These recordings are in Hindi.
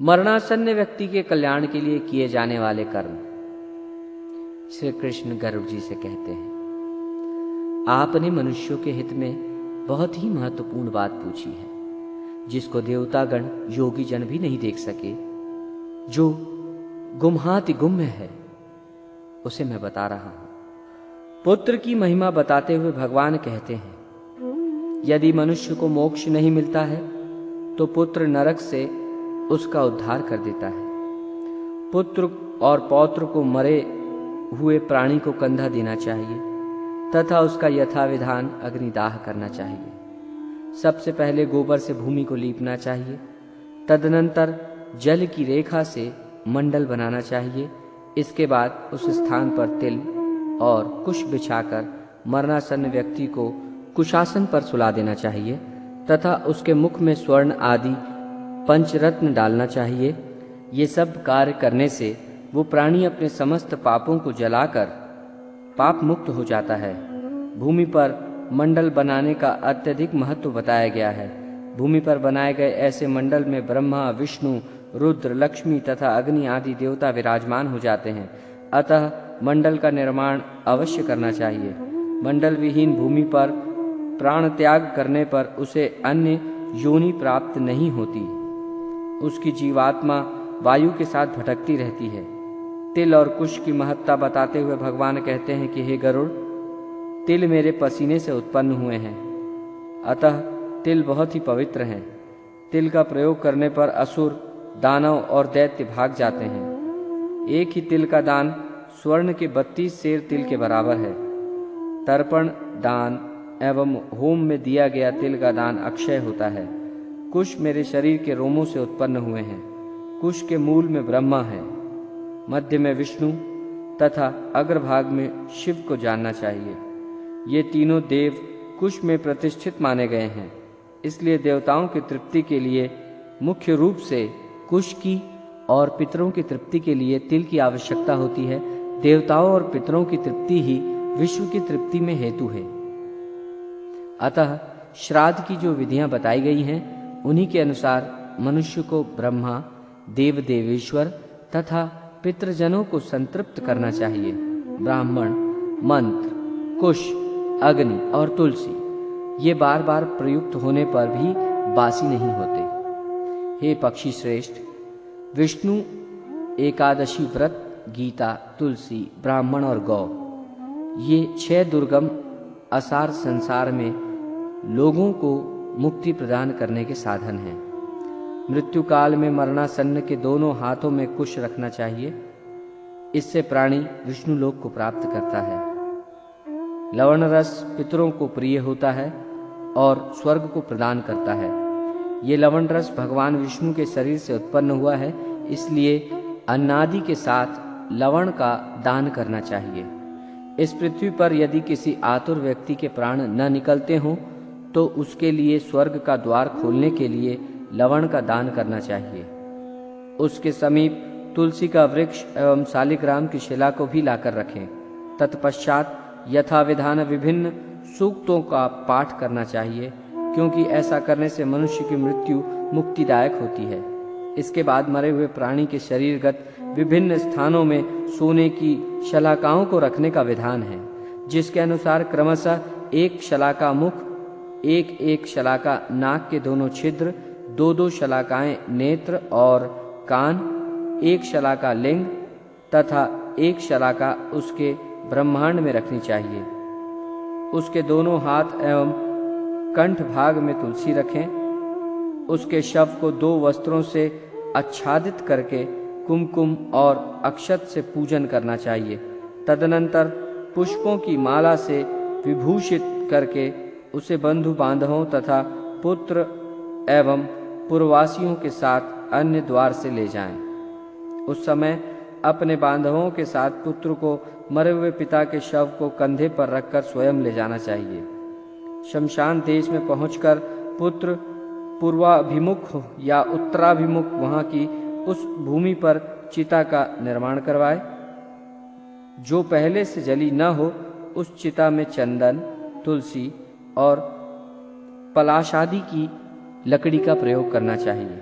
मरणासन्न व्यक्ति के कल्याण के लिए किए जाने वाले कर्म। श्री कृष्ण गरुड़ जी से कहते हैं, आपने मनुष्यों के हित में बहुत ही महत्वपूर्ण बात पूछी है, जिसको देवतागण योगी जन भी नहीं देख सके, जो गुम्हाति गुम्य है, उसे मैं बता रहा हूं। पुत्र की महिमा बताते हुए भगवान कहते हैं, यदि मनुष्य को मोक्ष नहीं मिलता है तो पुत्र नरक से उसका उद्धार कर देता है। पुत्र और पौत्र को मरे हुए प्राणी को कंधा देना चाहिए तथा उसका यथाविधान अग्निदाह करना चाहिए। सबसे पहले गोबर से भूमि को लीपना चाहिए, तदनंतर जल की रेखा से मंडल बनाना चाहिए। इसके बाद उस स्थान पर तिल और कुश बिछाकर मरणासन्न व्यक्ति को कुशासन पर सुला देना चाहिए तथा उसके मुख में स्वर्ण आदि पंचरत्न डालना चाहिए। ये सब कार्य करने से वो प्राणी अपने समस्त पापों को जलाकर पाप मुक्त हो जाता है। भूमि पर मंडल बनाने का अत्यधिक महत्व बताया गया है। भूमि पर बनाए गए ऐसे मंडल में ब्रह्मा, विष्णु, रुद्र, लक्ष्मी तथा अग्नि आदि देवता विराजमान हो जाते हैं। अतः मंडल का निर्माण अवश्य करना चाहिए। मंडल विहीन भूमि पर प्राण त्याग करने पर उसे अन्य योनि प्राप्त नहीं होती। उसकी जीवात्मा वायु के साथ भटकती रहती है। तिल और कुश की महत्ता बताते हुए भगवान कहते हैं कि हे गरुड़, तिल मेरे पसीने से उत्पन्न हुए हैं, अतः तिल बहुत ही पवित्र हैं। तिल का प्रयोग करने पर असुर, दानव और दैत्य भाग जाते हैं। एक ही तिल का दान स्वर्ण के 32 सेर तिल के बराबर है। तर्पण दान एवं होम में दिया गया तिल का दान अक्षय होता है। कुश मेरे शरीर के रोमों से उत्पन्न हुए हैं। कुश के मूल में ब्रह्मा है, मध्य में विष्णु तथा अग्रभाग में शिव को जानना चाहिए। ये तीनों देव कुश में प्रतिष्ठित माने गए हैं। इसलिए देवताओं की तृप्ति के लिए मुख्य रूप से कुश की और पितरों की तृप्ति के लिए तिल की आवश्यकता होती है। देवताओं और पितरों की तृप्ति ही विश्व की तृप्ति में हेतु है। अतः श्राद्ध की जो विधियां बताई गई हैं, उन्हीं के अनुसार मनुष्य को ब्रह्मा, देव देवेश्वर तथा पितृजनों को संतृप्त करना चाहिए। ब्राह्मण, मंत्र, कुश, अग्नि और तुलसी ये बार बार प्रयुक्त होने पर भी बासी नहीं होते। हे पक्षी श्रेष्ठ, विष्णु एकादशी व्रत, गीता, तुलसी, ब्राह्मण और गौ ये 6 दुर्गम असार संसार में लोगों को मुक्ति प्रदान करने के साधन हैं। मृत्यु काल में मरणासन्न के दोनों हाथों में कुश रखना चाहिए। इससे प्राणी विष्णु लोक को प्राप्त करता है। लवण रस पितरों को प्रिय होता है और स्वर्ग को प्रदान करता है। ये लवण रस भगवान विष्णु के शरीर से उत्पन्न हुआ है, इसलिए अन्नादि के साथ लवण का दान करना चाहिए। इस पृथ्वी पर यदि किसी आतुर व्यक्ति के प्राण न निकलते हों तो उसके लिए स्वर्ग का द्वार खोलने के लिए लवण का दान करना चाहिए। उसके समीप तुलसी का वृक्ष एवं शालिग्राम की शिला को भी लाकर रखें। तत्पश्चात यथाविधान विभिन्न सूक्तों का पाठ करना चाहिए, क्योंकि ऐसा करने से मनुष्य की मृत्यु मुक्तिदायक होती है। इसके बाद मरे हुए प्राणी के शरीरगत विभिन्न स्थानों में सोने की शलाकाओं को रखने का विधान है, जिसके अनुसार क्रमशः एक शलाका मुख, एक शलाका नाक के दोनों छिद्र, 2 शलाकाएं नेत्र और कान, 1 शलाका लिंग तथा 1 शलाका उसके ब्रह्मांड में रखनी चाहिए। उसके दोनों हाथ एवं कंठ भाग में तुलसी रखें। उसके शव को 2 वस्त्रों से आच्छादित करके कुमकुम और अक्षत से पूजन करना चाहिए। तदनंतर पुष्पों की माला से विभूषित करके उसे बंधु बांधवों तथा पुत्र एवं पुरवासियों के साथ अन्य द्वार से ले जाएं। उस समय अपने बांधवों के साथ पुत्र को मरे हुए पिता के शव को कंधे पर रखकर स्वयं ले जाना चाहिए। शमशान देश में पहुंचकर पुत्र पूर्वाभिमुख या उत्तराभिमुख वहां की उस भूमि पर चिता का निर्माण करवाए। जो पहले से जली न हो, उस चिता में चंदन, तुलसी और पलाश आदि की लकड़ी का प्रयोग करना चाहिए।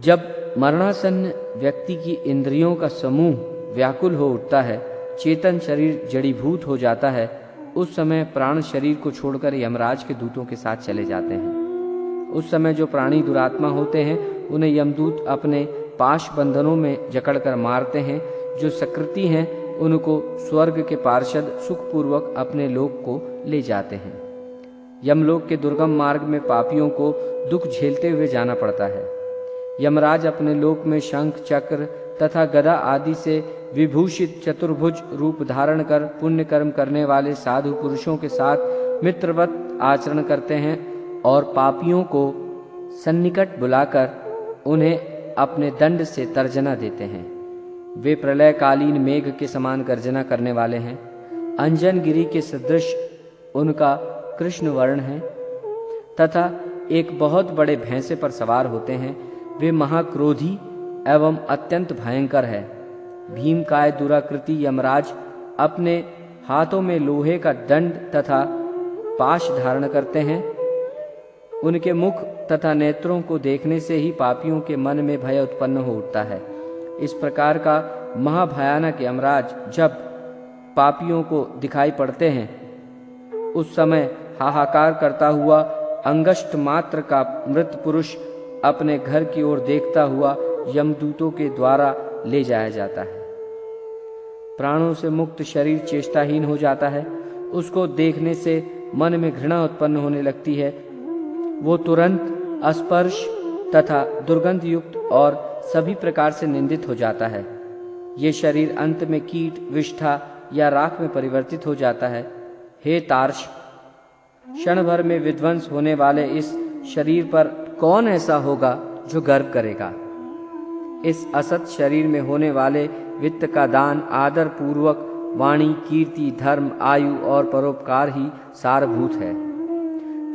जब मरणासन्न व्यक्ति की इंद्रियों का समूह व्याकुल हो उठता है, चेतन शरीर जड़ीभूत हो जाता है, उस समय प्राण शरीर को छोड़कर यमराज के दूतों के साथ चले जाते हैं। उस समय जो प्राणी दुरात्मा होते हैं उन्हें यमदूत अपने पाश बंधनों में जकड़कर मारते हैं। जो सकृति हैं उनको स्वर्ग के पार्षद सुखपूर्वक अपने लोक को ले जाते हैं। यमलोक के दुर्गम मार्ग में पापियों को दुख झेलते हुए जाना पड़ता है। यमराज अपने लोक में शंख, चक्र तथा गदा आदि से विभूषित चतुर्भुज रूप धारण कर पुण्य कर्म करने वाले साधु पुरुषों के साथ मित्रवत आचरण करते हैं और पापियों को सन्निकट बुलाकर उन्हें अपने दंड से तर्जना देते हैं। वे प्रलयकालीन मेघ के समान गर्जना करने वाले हैं। अंजन गिरी के सदृश उनका कृष्ण वर्ण है तथा एक बहुत बड़े भैंसे पर सवार होते हैं। वे महाक्रोधी एवं अत्यंत भयंकर है। भीमकाय दुराकृति यमराज अपने हाथों में लोहे का दंड तथा पाश धारण करते हैं। उनके मुख तथा नेत्रों को देखने से ही पापियों के मन में भय उत्पन्न हो उठता है। इस प्रकार का महाभयानक यमराज जब पापियों को दिखाई पड़ते हैं, उस समय हाहाकार करता हुआ अंगुष्ठ मात्र का मृत पुरुष अपने घर की ओर देखता हुआ यमदूतों के द्वारा ले जाया जाता है। प्राणों से मुक्त शरीर चेष्टाहीन हो जाता है। उसको देखने से मन में घृणा उत्पन्न होने लगती है। वो तुरंत अस्पर्श तथा दुर्गंध युक्त और सभी प्रकार से निंदित हो जाता है। ये शरीर अंत में कीट, विष्ठा या राख में परिवर्तित हो जाता है। हे तार्श, क्षण भर में विध्वंस होने वाले इस शरीर पर कौन ऐसा होगा जो गर्व करेगा। इस असत शरीर में होने वाले वित्त का दान आदर पूर्वक वाणी, कीर्ति, धर्म, आयु और परोपकार ही सारभूत है।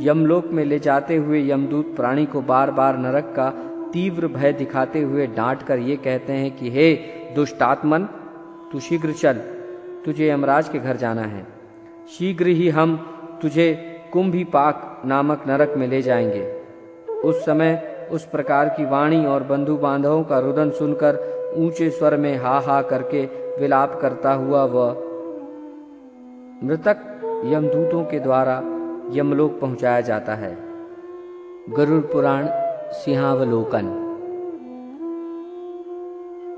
यमलोक में ले जाते हुए यमदूत प्राणी को बार बार नरक का तीव्र भय दिखाते हुए डांट कर ये कहते हैं कि हे दुष्टात्मन, तू शीघ्र चल, तुझे यमराज के घर जाना है। शीघ्र ही हम तुझे कुंभीपाक नामक नरक में ले जाएंगे। उस समय उस प्रकार की वाणी और बंधु बांधवों का रुदन सुनकर ऊंचे स्वर में हा हा करके विलाप करता हुआ वह मृतक यमदूतों के द्वारा यमलोक पहुंचाया जाता है। गरुड़ पुराण सिंहावलोकन,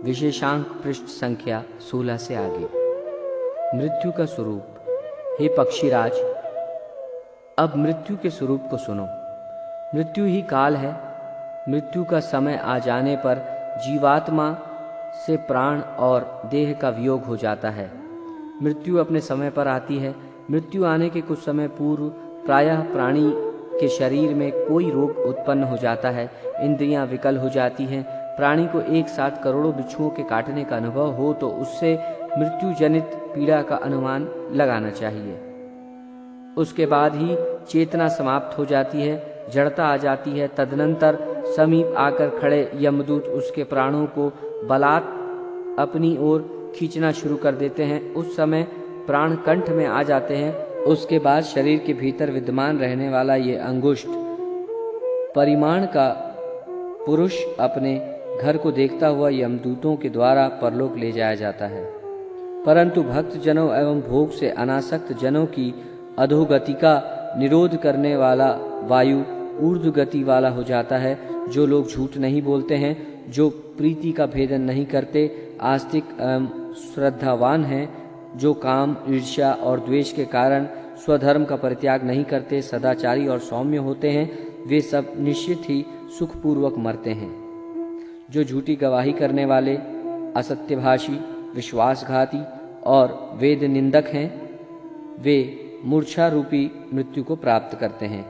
विशेषांक पृष्ठ संख्या 16 से आगे। मृत्यु का स्वरूप। हे पक्षीराज, अब मृत्यु के स्वरूप को सुनो। मृत्यु ही काल है। मृत्यु का समय आ जाने पर जीवात्मा से प्राण और देह का वियोग हो जाता है। मृत्यु अपने समय पर आती है। मृत्यु आने के कुछ समय पूर्व प्रायः प्राणी के शरीर में कोई रोग उत्पन्न हो जाता है। इंद्रियां विकल हो जाती हैं। प्राणी को एक साथ करोड़ों बिच्छुओं के काटने का अनुभव हो तो उससे मृत्यु जनित पीड़ा का अनुमान लगाना चाहिए। उसके बाद ही चेतना समाप्त हो जाती है, जड़ता आ जाती है। तदनंतर समीप आकर खड़े यमदूत उसके प्राणों को बलात् अपनी ओर खींचना शुरू कर देते हैं। उस समय प्राण कंठ में आ जाते हैं। उसके बाद शरीर के भीतर विद्यमान रहने वाला ये अंगुष्ठ परिमाण का पुरुष अपने घर को देखता हुआ यमदूतों के द्वारा परलोक ले जाया जाता है। परंतु भक्त जनों एवं भोग से अनासक्त जनों की अधोगति का निरोध करने वाला वायु ऊर्ध्व गति वाला हो जाता है। जो लोग झूठ नहीं बोलते हैं, जो प्रीति का भेदन नहीं करते, आस्तिक एवं श्रद्धावान हैं, जो काम, ईर्ष्या और द्वेष के कारण स्वधर्म का परित्याग नहीं करते, सदाचारी और सौम्य होते हैं, वे सब निश्चित ही सुखपूर्वक मरते हैं। जो झूठी गवाही करने वाले, असत्यभाषी, विश्वासघाती और वेद निंदक हैं, वे मूर्छा रूपी मृत्यु को प्राप्त करते हैं।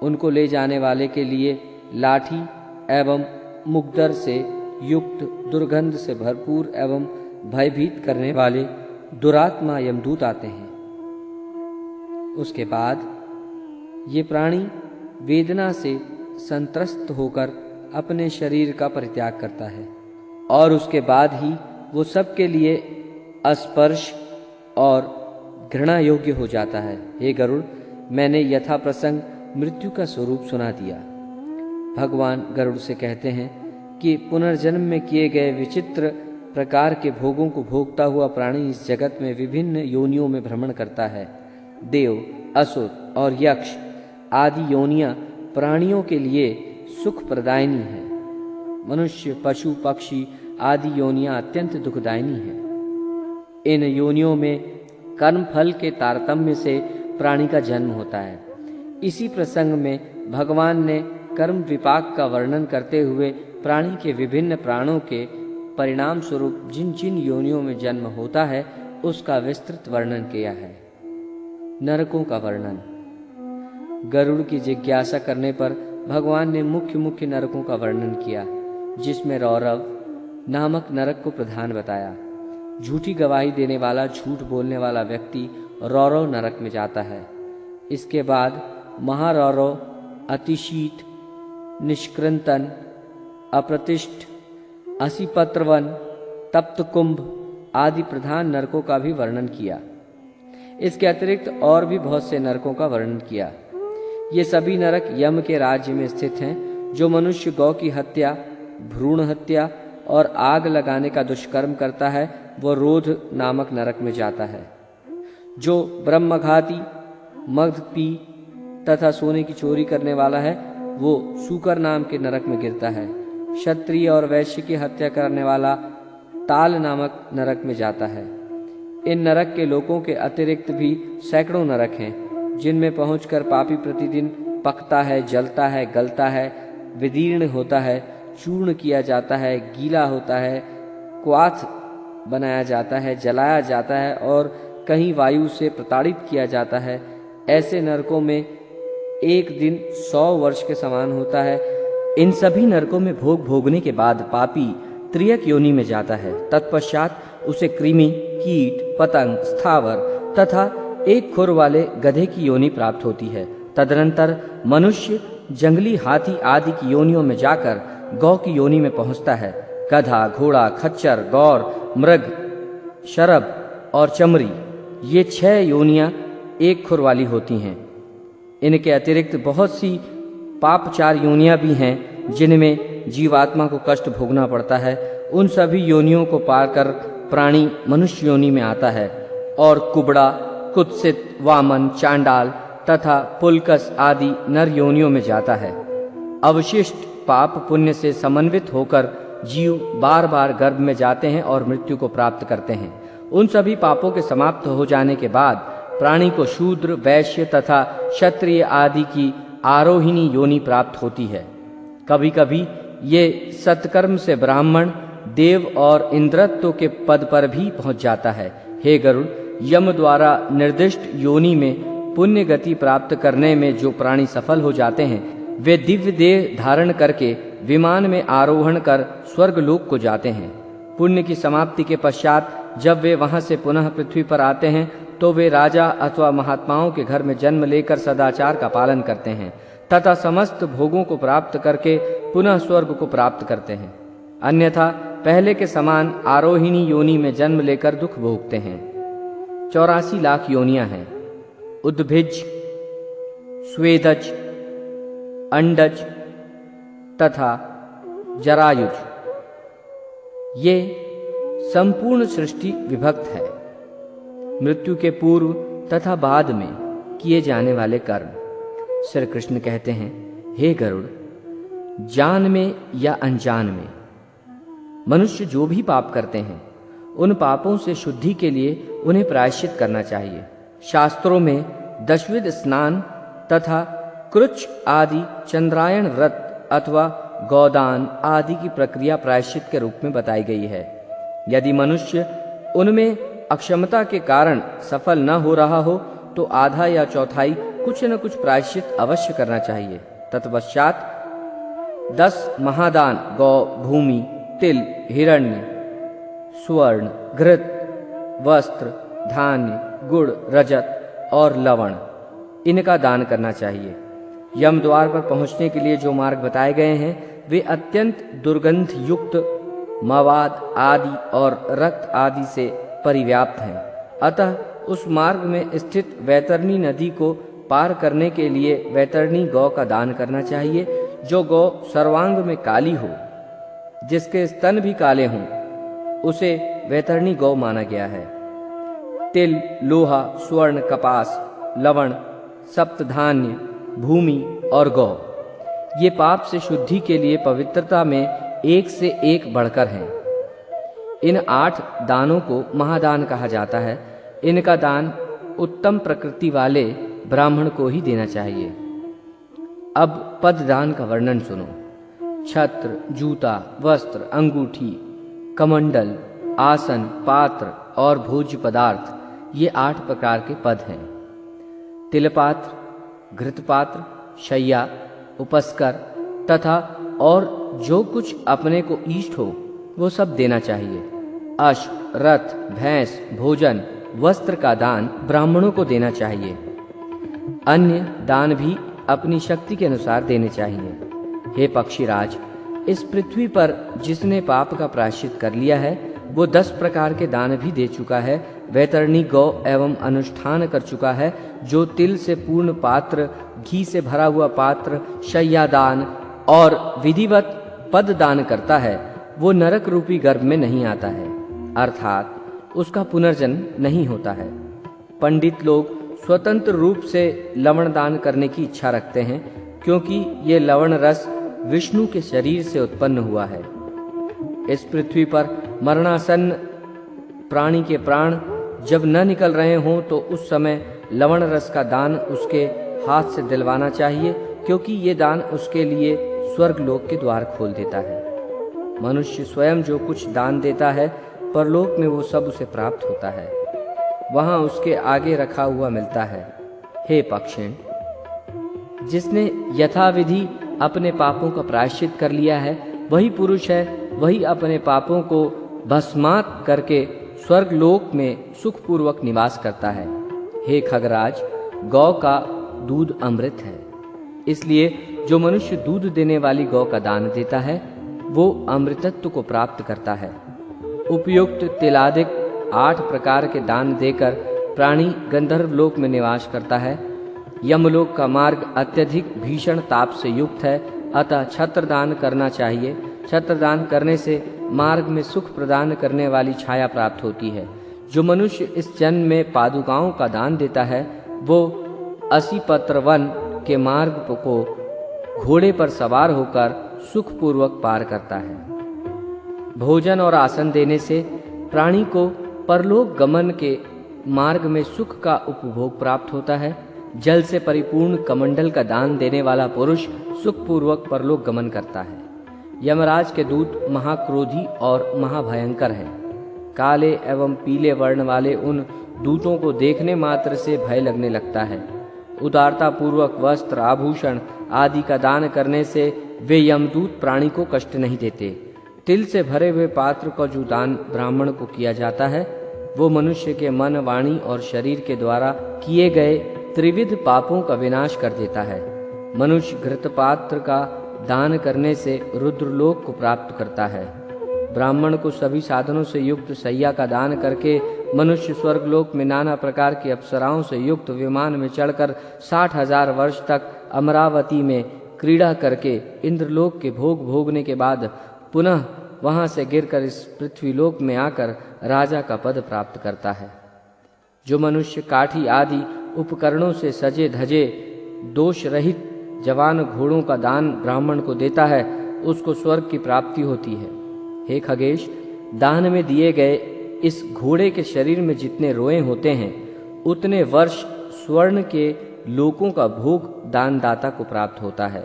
उनको ले जाने वाले के लिए लाठी एवं मुग्दर से युक्त, दुर्गंध से भरपूर एवं भयभीत करने वाले दुरात्मा यमदूत आते हैं। उसके बाद ये प्राणी वेदना से संत्रस्त होकर अपने शरीर का परित्याग करता है और उसके बाद ही वो सबके लिए अस्पर्श और घृणा योग्य हो जाता है। हे गरुड़, मैंने यथा प्रसंग मृत्यु का स्वरूप सुना दिया। भगवान गरुड़ से कहते हैं कि पुनर्जन्म में किए गए विचित्र प्रकार के भोगों को भोगता हुआ प्राणी इस जगत में विभिन्न योनियों में भ्रमण करता है। देव, असुर और यक्ष आदि योनियां प्राणियों के लिए सुख प्रदायिनी है। मनुष्य, पशु, पक्षी आदि योनियां अत्यंत दुखदायिनी है। इन योनियों में कर्म फल के तारतम्य से प्राणी का जन्म होता है। इसी प्रसंग में भगवान ने कर्म विपाक का वर्णन करते हुए प्राणी के विभिन्न प्राणों के परिणाम स्वरूप जिन जिन योनियों में जन्म होता है उसका विस्तृत वर्णन किया है। नरकों का वर्णन। गरुड़ की जिज्ञासा करने पर भगवान ने मुख्य मुख्य नरकों का वर्णन किया, जिसमें रौरव नामक नरक को प्रधान बताया। झूठी गवाही देने वाला, झूठ बोलने वाला व्यक्ति रौरव नरक में जाता है। इसके बाद महारौरव, अतिशीत, निष्कृंतन, अप्रतिष्ठ, असिपत्रवन, तप्त कुंभ आदि प्रधान नरकों का भी वर्णन किया। इसके अतिरिक्त और भी बहुत से नरकों का वर्णन किया। ये सभी नरक यम के राज्य में स्थित हैं। जो मनुष्य गौ की हत्या, भ्रूण हत्या और आग लगाने का दुष्कर्म करता है वह रोध नामक नरक में जाता है। जो ब्रह्मघाती, मद पी तथा सोने की चोरी करने वाला है वो सूकर नाम के नरक में गिरता है। क्षत्रिय और वैश्य की हत्या करने वाला ताल नामक नरक में जाता है। इन नरक के लोगों के अतिरिक्त भी सैकड़ों नरक हैं, जिनमें पहुंचकर पापी प्रतिदिन पकता है, जलता है, गलता है, विदीर्ण होता है, चूर्ण किया जाता है, गीला होता है, क्वाथ बनाया जाता है, जलाया जाता है और कहीं वायु से प्रताड़ित किया जाता है। ऐसे नरकों में एक दिन 100 वर्ष के समान होता है। इन सभी नरकों में भोग भोगने के बाद पापी त्रियक योनि में जाता है। तत्पश्चात उसे कृमि, कीट, पतंग, स्थावर तथा एक खुर वाले गधे की योनि प्राप्त होती है। तदनंतर मनुष्य जंगली हाथी आदि की योनियों में जाकर गौ की योनि में पहुंचता है। गधा, घोड़ा, खच्चर, गौर, मृग, शरभ और चमरी ये 6 योनियां एक खुर वाली होती हैं। इनके अतिरिक्त बहुत सी पापचार योनियां भी हैं जिनमें जीवात्मा को कष्ट भोगना पड़ता है। उन सभी योनियों को पार कर प्राणी मनुष्य योनि में आता है और कुबड़ा, कुत्सित, वामन, चांडाल तथा पुलकस आदि नर योनियों में जाता है। अवशिष्ट पाप पुण्य से समन्वित होकर जीव बार बार गर्भ में जाते हैं और मृत्यु को प्राप्त करते हैं। उन सभी पापों के समाप्त हो जाने के बाद प्राणी को शूद्र, वैश्य तथा क्षत्रिय आदि की आरोहिणी योनि प्राप्त होती है। कभी कभी ये सत्कर्म से ब्राह्मण, देव और इंद्रत्व के पद पर भी पहुंच जाता है। हे गरुड़, यम द्वारा निर्दिष्ट योनि में पुण्य गति प्राप्त करने में जो प्राणी सफल हो जाते हैं वे दिव्य देह धारण करके विमान में आरोहण कर स्वर्ग लोक को जाते हैं। पुण्य की समाप्ति के पश्चात जब वे वहां से पुनः पृथ्वी पर आते हैं तो वे राजा अथवा महात्माओं के घर में जन्म लेकर सदाचार का पालन करते हैं तथा समस्त भोगों को प्राप्त करके पुनः स्वर्ग को प्राप्त करते हैं। अन्यथा पहले के समान आरोहिणी योनि में जन्म लेकर दुख भोगते हैं। 84 लाख योनियां हैं। उद्भिज, स्वेदज, अंडज तथा जरायुज ये संपूर्ण सृष्टि विभक्त है। मृत्यु के पूर्व तथा बाद में किए जाने वाले कर्म। श्री कृष्ण कहते हैं, हे गरुड़, जान में या अनजान में मनुष्य जो भी पाप करते हैं उन पापों से शुद्धि के लिए उन्हें प्रायश्चित करना चाहिए। शास्त्रों में दशविध स्नान तथा कृच्छ आदि चंद्रायण व्रत अथवा गौदान आदि की प्रक्रिया प्रायश्चित के रूप में बताई गई है। यदि मनुष्य उनमें अक्षमता के कारण सफल न हो रहा हो तो आधा या चौथाई कुछ न कुछ प्रायश्चित अवश्य करना चाहिए। तत्पश्चात 10 महादान गौ, भूमि, तिल, हिरण्य, स्वर्ण, घृत, वस्त्र, धान्य, गुड़, रजत और लवण इनका दान करना चाहिए। यम द्वार पर पहुंचने के लिए जो मार्ग बताए गए हैं वे अत्यंत दुर्गंध युक्त मवाद आदि और रक्त आदि से परिव्याप्त हैं। अतः उस मार्ग में स्थित वैतरणी नदी को पार करने के लिए वैतरणी गौ का दान करना चाहिए। जो गौ सर्वांग में काली हो, जिसके स्तन भी काले हों, उसे वैतरणी गौ माना गया है। तिल, लोहा, स्वर्ण, कपास, लवण, सप्तधान्य, भूमि और गौ, ये पाप से शुद्धि के लिए पवित्रता में एक से एक बढ़कर हैं। इन 8 दानों को महादान कहा जाता है। इनका दान उत्तम प्रकृति वाले ब्राह्मण को ही देना चाहिए। अब पद दान का वर्णन सुनो। छत्र, जूता, वस्त्र, अंगूठी, कमंडल, आसन, पात्र और भोज्य पदार्थ, ये 8 प्रकार के पद हैं। तिलपात्र, घृतपात्र, शैया, उपस्कर तथा और जो कुछ अपने को इष्ट हो वो सब देना चाहिए। अश्व, रथ, भैंस, भोजन, वस्त्र का दान ब्राह्मणों को देना चाहिए। अन्य दान भी अपनी शक्ति के अनुसार देने चाहिए। हे पक्षीराज, इस पृथ्वी पर जिसने पाप का प्रायश्चित कर लिया है वो 10 प्रकार के दान भी दे चुका है। वैतरणी गौ एवं अनुष्ठान कर चुका है। जो तिल से पूर्ण पात्र, घी से भरा हुआ पात्र, शैया दान और विधिवत पद दान करता है वो नरक रूपी गर्भ में नहीं आता है, अर्थात उसका पुनर्जन्म नहीं होता है। पंडित लोग स्वतंत्र रूप से लवण दान करने की इच्छा रखते हैं, क्योंकि ये लवण रस विष्णु के शरीर से उत्पन्न हुआ है। इस पृथ्वी पर मरणासन्न प्राणी के प्राण जब न निकल रहे हों तो उस समय लवण रस का दान उसके हाथ से दिलवाना चाहिए, क्योंकि ये दान उसके लिए स्वर्गलोक के द्वार खोल देता है। मनुष्य स्वयं जो कुछ दान देता है परलोक में वो सब उसे प्राप्त होता है, वहां उसके आगे रखा हुआ मिलता है। हे पक्षिण, जिसने यथाविधि अपने पापों का प्रायश्चित कर लिया है वही पुरुष है, वही अपने पापों को भस्मात करके स्वर्गलोक में सुखपूर्वक निवास करता है। हे खगराज, गौ का दूध अमृत है, इसलिए जो मनुष्य दूध देने वाली गौ का दान देता है वो अमृतत्व को प्राप्त करता है। उपयुक्त तिलादिक 8 प्रकार के दान देकर प्राणी गंधर्व लोक में निवास करता है। यमलोक का मार्ग अत्यधिक भीषण ताप से युक्त है, अतः छत्र दान करना चाहिए। छत्र दान करने से मार्ग में सुख प्रदान करने वाली छाया प्राप्त होती है। जो मनुष्य इस जन्म में पादुकाओं का दान देता है वो असीपत्र वन के मार्ग को घोड़े पर सवार होकर सुखपूर्वक पार करता है। भोजन और आसन देने से प्राणी को परलोक गमन के मार्ग में सुख का उपभोग प्राप्त होता है। जल से परिपूर्ण कमंडल का दान देने वाला पुरुष सुखपूर्वक परलोक गमन करता है। यमराज के दूत महाक्रोधी और महाभयंकर हैं। काले एवं पीले वर्ण वाले उन दूतों को देखने मात्र से भय लगने लगता है। उदारता पूर्वक वस्त्र, आभूषण आदि का दान करने से वे यमदूत प्राणी को कष्ट नहीं देते। तिल से भरे हुए पात्र का जो दान ब्राह्मण को किया जाता है वो मनुष्य के मन, वाणी और शरीर के द्वारा किए गए त्रिविध पापों का विनाश कर देता है। मनुष्य घृतपात्र का दान करने से रुद्रलोक को प्राप्त करता है। ब्राह्मण को सभी साधनों से युक्त शैया का दान करके मनुष्य स्वर्गलोक में नाना प्रकार की अप्सराओं से युक्त विमान में चढ़कर 60,000 वर्ष तक अमरावती में क्रीड़ा करके इंद्रलोक के भोग भोगने के बाद पुनः वहां से गिरकर इस पृथ्वीलोक में आकर राजा का पद प्राप्त करता है। जो मनुष्य काठी आदि उपकरणों से सजे धजे दोष रहित जवान घोड़ों का दान ब्राह्मण को देता है उसको स्वर्ग की प्राप्ति होती है। हे खगेश, दान में दिए गए इस घोड़े के शरीर में जितने रोए होते हैं उतने वर्ष स्वर्ण के लोकों का भोग दानदाता को प्राप्त होता है।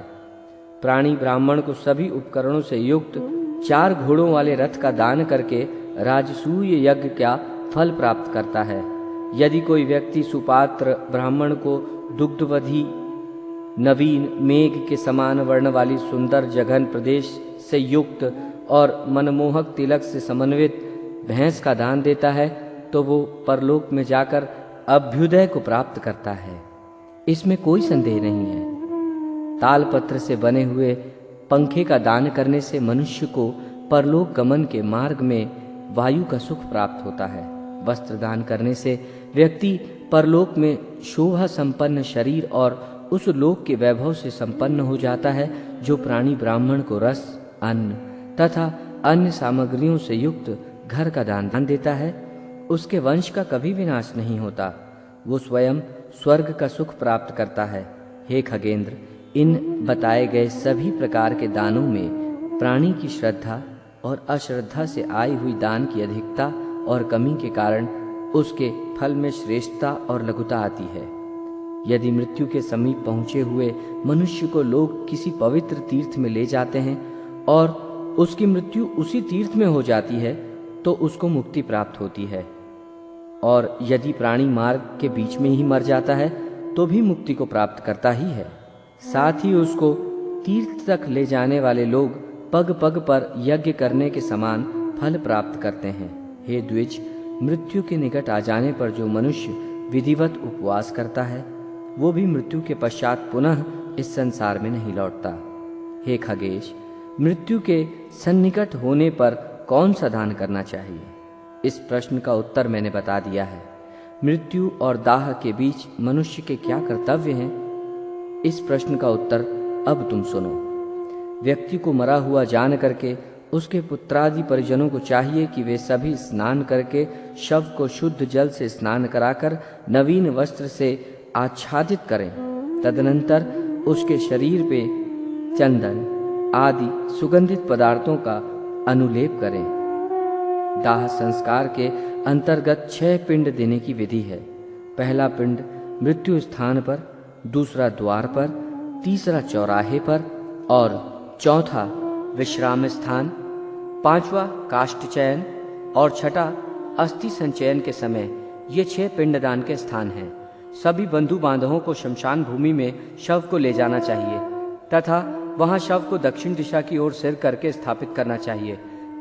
प्राणी ब्राह्मण को सभी उपकरणों से युक्त 4 घोड़ों वाले रथ का दान करके राजसूय यज्ञ का फल प्राप्त करता है। यदि कोई व्यक्ति सुपात्र ब्राह्मण को दुग्धवधी नवीन मेघ के समान वर्ण वाली सुंदर जघन प्रदेश से युक्त और मनमोहक तिलक से समन्वित भैंस का दान देता है तो वो परलोक में जाकर अभ्युदय को प्राप्त करता है, इसमें कोई संदेह नहीं है। तालपत्र से बने हुए पंखे का दान करने से मनुष्य को परलोक गमन के मार्ग में वायु का सुख प्राप्त होता है। वस्त्र दान करने से व्यक्ति परलोक में शोभा संपन्न शरीर और उस लोक के वैभव से संपन्न हो जाता है जो प्राणी ब्राह्मण को रस, अन्न तथा अन्य सामग्रियों से युक्त घर का दान देता है, उसके वंश का कभी विनाश नहीं होता, वो स्वयं स्वर्ग का सुख प्राप्त करता है। हे खगेंद्र, इन बताए गए सभी प्रकार के दानों में प्राणी की श्रद्धा और अश्रद्धा से आई हुई दान की अधिकता और कमी के कारण उसके फल में श्रेष्ठता और लघुता आती है। यदि मृत्यु के समीप पहुंचे हुए मनुष्य को लोग किसी पवित्र तीर्थ में ले जाते हैं और उसकी मृत्यु उसी तीर्थ में हो जाती है, तो उसको मुक्ति प्राप्त होती है। और यदि प्राणी मार्ग के बीच में ही मर जाता है तो भी मुक्ति को प्राप्त करता ही है। साथ ही उसको तीर्थ तक ले जाने वाले लोग पग पग पर यज्ञ करने के समान फल प्राप्त करते हैं। हे द्विज, मृत्यु के निकट आ जाने पर जो मनुष्य विधिवत उपवास करता है, वो भी मृत्यु के पश्चात पुनः इस संसार में नहीं लौटता। हे खगेश, मृत्यु के सन्निकट होने पर कौन सा दान करना चाहिए? इस प्रश्न का उत्तर मैंने बता दिया है। मृत्यु और दाह के बीच मनुष्य के क्या कर्तव्य हैं? इस प्रश्न का उत्तर अब तुम सुनो। व्यक्ति को मरा हुआ जान करके उसके पुत्रादि परिजनों को चाहिए कि वे सभी स्नान करके शव को शुद्ध जल से स्नान कराकर नवीन वस्त्र से आच्छादित करें। तदनंतर उसके शरीर पे चंदन आदि सुगंधित पदार्थों का अनुलेप करें। दाह संस्कार के अंतर्गत 6 पिंड देने की विधि है। पहला पिंड मृत्यु स्थान पर, दूसरा द्वार पर, तीसरा चौराहे पर और चौथा विश्राम स्थान, पांचवा काष्ठ चयन और छठा अस्थि संचयन के समय। ये 6 पिंडदान के स्थान हैं। सभी बंधु बांधवों को शमशान भूमि में शव को ले जाना चाहिए तथा वहां शव को दक्षिण दिशा की ओर सिर करके स्थापित करना चाहिए।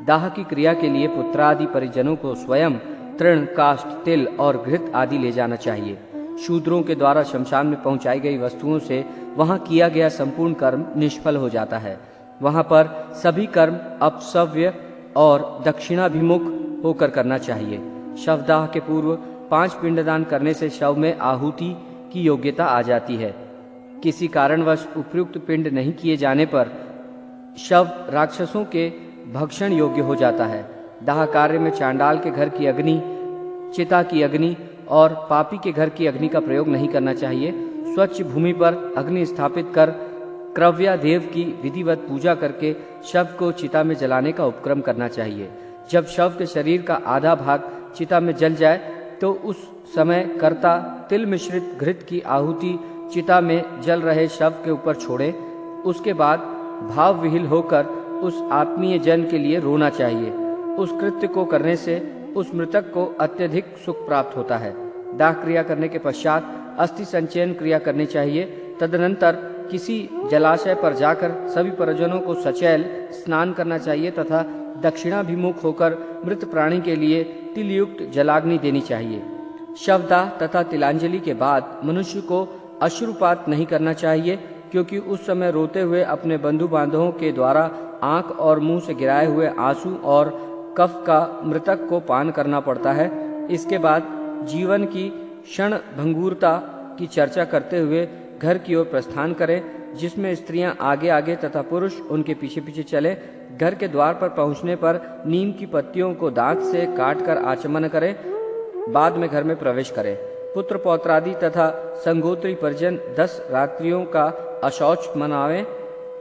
दाह की क्रिया के लिए पुत्रादि परिजनों को स्वयं तृण, काष्ठ, तिल और घृत आदि ले जाना चाहिए। शूद्रों के द्वारा शमशान में पहुंचाई गई वस्तुओं से वहां किया गया संपूर्ण कर्म निष्फल हो जाता है। वहां पर सभी कर्म अपसव्य और दक्षिणाभिमुख होकर करना चाहिए। शवदाह के पूर्व 5 पिंडदान करने से शव में आहुति की योग्यता आ जाती है। किसी कारणवश उपयुक्त पिंड नहीं किए जाने पर शव राक्षसों के भक्षण योग्य हो जाता है। दाह कार्य में चांडाल के घर की अग्नि, चिता की अग्नि और पापी के घर की अग्नि का प्रयोग नहीं करना चाहिए। स्वच्छ भूमि पर अग्नि स्थापित कर क्रव्यादेव की विधिवत पूजा करके शव को चिता में जलाने का उपक्रम करना चाहिए। जब शव के शरीर का आधा भाग चिता में जल जाए तो उस समय कर्ता तिल मिश्रित घृत की आहुति चिता में जल रहे शव के ऊपर छोड़े। उसके बाद भाव विहीन होकर उस आत्मीय जन के लिए रोना चाहिए। उस कृत्य को करने से उस मृतक को अत्यधिक सुख प्राप्त होता है। दाह क्रिया करने के पश्चात अस्थि संचयन क्रिया करनी चाहिए। तदनंतर किसी जलाशय पर जाकर सभी परिजनों को सचैल स्नान करना चाहिए तथा दक्षिणाभिमुख होकर मृत प्राणी के लिए तिलयुक्त जलाग्नि देनी चाहिए। शवदाह तथा तिलांजलि के बाद मनुष्य को अश्रुपात नहीं करना चाहिए, क्योंकि उस समय रोते हुए अपने बंधु बांधवों के द्वारा आंख और मुंह से गिराए हुए आंसू और कफ का मृतक को पान करना पड़ता है। इसके बाद जीवन की क्षण भंगुरता की चर्चा करते हुए घर की ओर प्रस्थान करें, जिसमें स्त्रियां आगे आगे तथा पुरुष उनके पीछे पीछे चले। घर के द्वार पर पहुंचने पर नीम की पत्तियों को दांत से काटकर आचमन करें। बाद में घर में प्रवेश करें। पुत्र पौत्रादि तथा संगोत्री परिजन 10 रात्रियों का अशौच मनावें।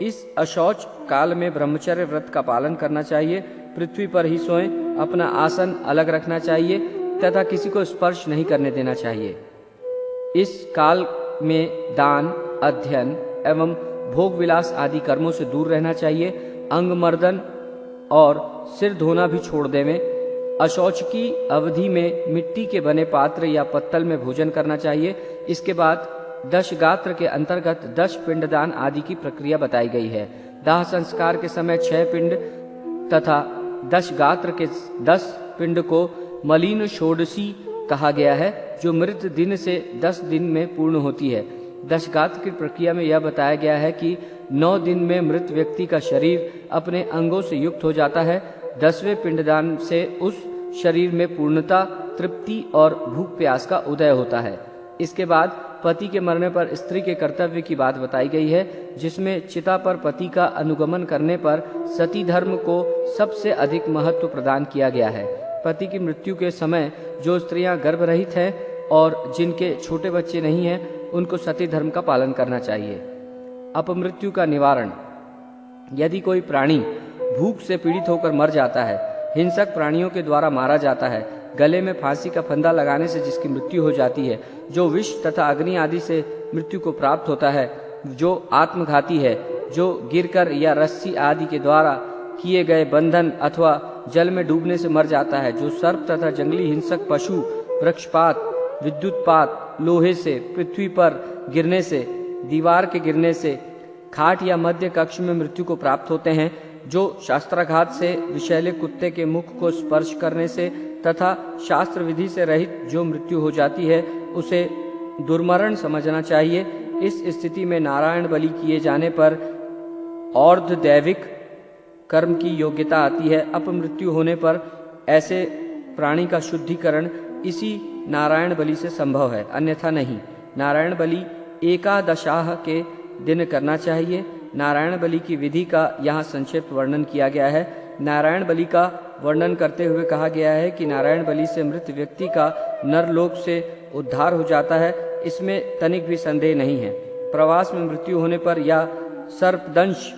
इस अशौच काल में ब्रह्मचर्य व्रत का पालन करना चाहिए। पृथ्वी पर ही सोएं, अपना आसन अलग रखना चाहिए तथा किसी को स्पर्श नहीं करने देना चाहिए। इस काल में दान, अध्ययन एवं भोग विलास आदि कर्मों से दूर रहना चाहिए। अंगमर्दन और सिर धोना भी छोड़ देवें। अशौच की अवधि में मिट्टी के बने पात्र या पत्तल में भोजन करना चाहिए। इसके बाद 10 गात्र के अंतर्गत 10 पिंडदान आदि की प्रक्रिया बताई गई है। दाह संस्कार के समय 6 पिंड तथा 10 गात्र के 10 पिंड को मलिन षोडशी कहा गया है, जो मृत दिन से 10 दिन में पूर्ण होती है। 10 गात्र की प्रक्रिया में यह बताया गया है कि 9 दिन में मृत व्यक्ति का शरीर अपने अंगों से युक्त हो जाता है। 10वें पिंडदान से उस शरीर में पूर्णता, तृप्ति और भूख प्यास का उदय होता है। इसके बाद पति के मरने पर स्त्री के कर्तव्य की बात बताई गई है, जिसमें चिता पर पति का अनुगमन करने पर सती धर्म को सबसे अधिक महत्व प्रदान किया गया है। पति की मृत्यु के समय जो स्त्रियां गर्भरहित हैं और जिनके छोटे बच्चे नहीं हैं, उनको सती धर्म का पालन करना चाहिए। अपमृत्यु का निवारण। यदि कोई प्राणी भूख से पीड़ित होकर मर जाता है, हिंसक प्राणियों के द्वारा मारा जाता है, गले में फांसी का फंदा लगाने से जिसकी मृत्यु हो जाती है, जो विष तथा अग्नि आदि से मृत्यु को प्राप्त होता है, जो आत्मघाती है, जो गिरकर या रस्सी आदि के द्वारा किए गए बंधन अथवा जल में डूबने से मर जाता है, जो सर्प तथा जंगली हिंसक पशु, वृक्षपात, विद्युतपात, लोहे से, पृथ्वी पर गिरने से, दीवार के गिरने से, खाट या मध्य कक्ष में मृत्यु को प्राप्त होते हैं, जो शास्त्राघात से, विषैले कुत्ते के मुख को स्पर्श करने से तथा शास्त्र विधि से रहित जो मृत्यु हो जाती है, उसे दुर्मरण समझना चाहिए। इस स्थिति में नारायण बलि किए जाने पर अर्ध दैविक कर्म की योग्यता आती है। अपमृत्यु होने पर ऐसे प्राणी का शुद्धिकरण इसी नारायण बलि से संभव है, अन्यथा नहीं। नारायण बलि एकादशाह के दिन करना चाहिए। नारायण बलि की विधि का यहाँ संक्षिप्त वर्णन किया गया है। नारायण बलि का वर्णन करते हुए कहा गया है कि नारायण बलि से मृत व्यक्ति का नरलोक से उद्धार हो जाता है, इसमें तनिक भी संदेह नहीं है। प्रवास में मृत्यु होने पर या सर्पदंश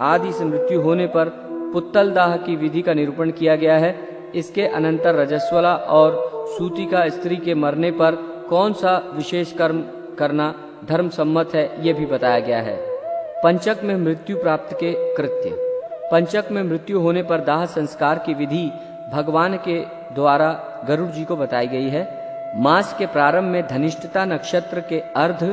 आदि से मृत्यु होने पर पुत्तल दाह की विधि का निरूपण किया गया है। इसके अनंतर रजस्वला और सूतिका स्त्री के मरने पर कौन सा विशेष कर्म करना धर्म सम्मत है, ये भी बताया गया है। पंचक में मृत्यु प्राप्त के कृत्य। पंचक में मृत्यु होने पर दाह संस्कार की विधि भगवान के द्वारा गरुड़ जी को बताई गई है। मास के प्रारंभ में धनिष्ठता नक्षत्र के अर्ध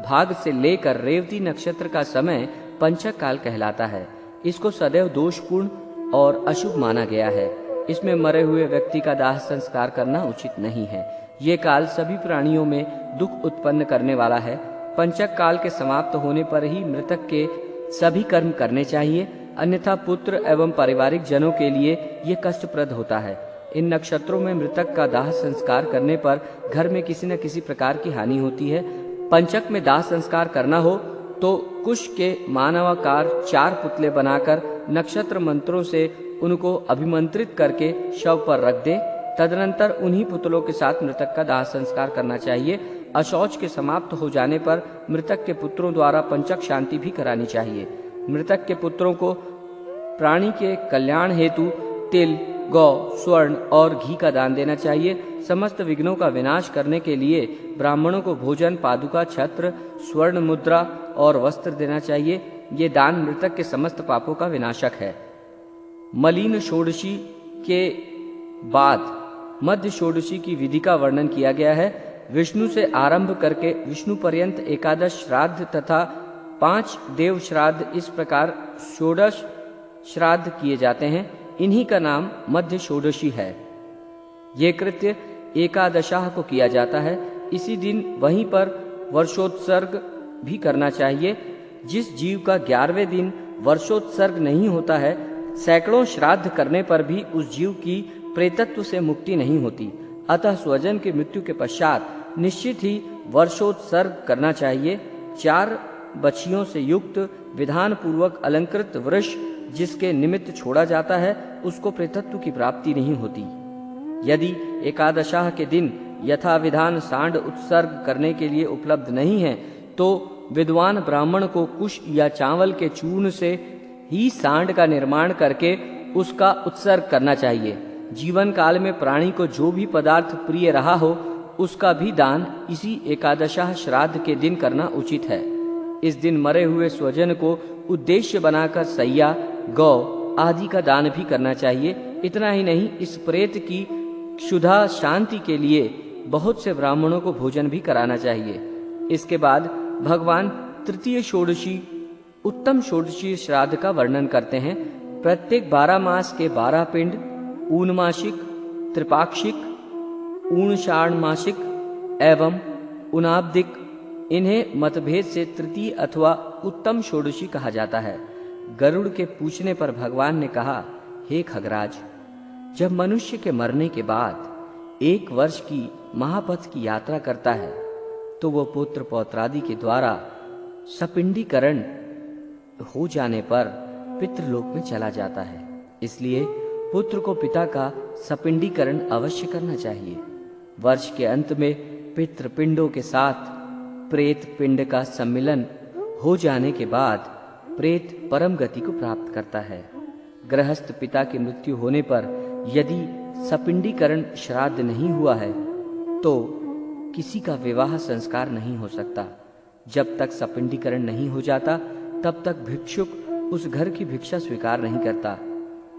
भाग से लेकर रेवती नक्षत्र का समय पंचक काल कहलाता है। इसको सदैव दोषपूर्ण और अशुभ माना गया है। इसमें मरे हुए व्यक्ति का दाह संस्कार करना उचित नहीं है। ये काल सभी प्राणियों में दुख उत्पन्न करने वाला है। पंचक काल के समाप्त होने पर ही मृतक के सभी कर्म करने चाहिए, अन्यथा पुत्र एवं पारिवारिक जनों के लिए ये कष्टप्रद होता है। इन नक्षत्रों में मृतक का दाह संस्कार करने पर घर में किसी न किसी प्रकार की हानि होती है। पंचक में दाह संस्कार करना हो तो कुश के मानवाकार 4 पुतले बनाकर नक्षत्र मंत्रों से उनको अभिमंत्रित करके शव पर रख दे। तदनंतर उन्हीं पुतलों के साथ मृतक का दाह संस्कार करना चाहिए। अशौच के समाप्त हो जाने पर मृतक के पुत्रों द्वारा पंचक शांति भी करानी चाहिए। मृतक के पुत्रों को प्राणी के कल्याण हेतु तिल, गौ, स्वर्ण और घी का दान देना चाहिए। समस्त विघ्नों का विनाश करने के लिए ब्राह्मणों को भोजन, पादुका, छत्र, स्वर्ण मुद्रा और वस्त्र देना चाहिए। ये दान मृतक के समस्त पापों का विनाशक है। मलीन षोडशी के बाद मध्य षोडशी की विधि का वर्णन किया गया है। विष्णु से आरंभ करके विष्णु पर्यंत एकादश श्राद्ध तथा 5 देव श्राद्ध इस प्रकार षोडश श्राद्ध किए जाते हैं। इन्हीं का नाम मध्य षोडशी है। ये कृत्य एकादशाह को किया जाता है। इसी दिन वहीं पर वर्षोत्सर्ग भी करना चाहिए। जिस जीव का 11वें दिन वर्षोत्सर्ग नहीं होता है, सैकड़ों श्राद्ध करने पर भी उस जीव की प्रेतत्व से मुक्ति नहीं होती। अतः स्वजन की मृत्यु के पश्चात निश्चित ही वर्षोत्सर्ग करना चाहिए। 4 बछियों से युक्त विधान पूर्वक अलंकृत वृष जिसके निमित्त छोड़ा जाता है, उसको प्रेतत्व की प्राप्ति नहीं होती। यदि एकादशाह के दिन यथा विधान सांड उत्सर्ग करने के लिए उपलब्ध नहीं है, तो विद्वान ब्राह्मण को कुश या चावल के चूर्ण से ही सांड का निर्माण करके उसका उत्सर्ग करना चाहिए। जीवन काल में प्राणी को जो भी पदार्थ प्रिय रहा हो, उसका भी दान इसी एकादशाह श्राद्ध के दिन करना उचित है। इस दिन मरे हुए स्वजन को उद्देश्य बनाकर सैया, गौ आदि का दान भी करना चाहिए। इतना ही नहीं, इस प्रेत की क्षुधा शांति के लिए बहुत से ब्राह्मणों को भोजन भी कराना चाहिए। इसके बाद भगवान तृतीय षोडशी उत्तम षोडशी श्राद्ध का वर्णन करते हैं। प्रत्येक 12 मास के 12 पिंड, ऊनमासिक, त्रिपाक्षिक, ऊणषाढ़मासिक एवं उनाब्दिक, इन्हें मतभेद से तृतीय अथवा उत्तम षोडशी कहा जाता है। गरुड़ के पूछने पर भगवान ने कहा, हे खगराज, जब मनुष्य के मरने के बाद 1 वर्ष की महापथ की यात्रा करता है, तो वह पुत्र पौत्रादि के द्वारा सपिंडीकरण हो जाने पर पितृलोक में चला जाता है। इसलिए पुत्र को पिता का सपिंडीकरण अवश्य करना चाहिए। वर्ष के अंत में पितृपिंडों के साथ प्रेत पिंड का सम्मिलन हो जाने के बाद प्रेत परम गति को प्राप्त करता है। गृहस्थ पिता की मृत्यु होने पर यदि सपिंडीकरण श्राद्ध नहीं हुआ है तो किसी का विवाह संस्कार नहीं हो सकता। जब तक सपिंडीकरण नहीं हो जाता तब तक भिक्षुक उस घर की भिक्षा स्वीकार नहीं करता।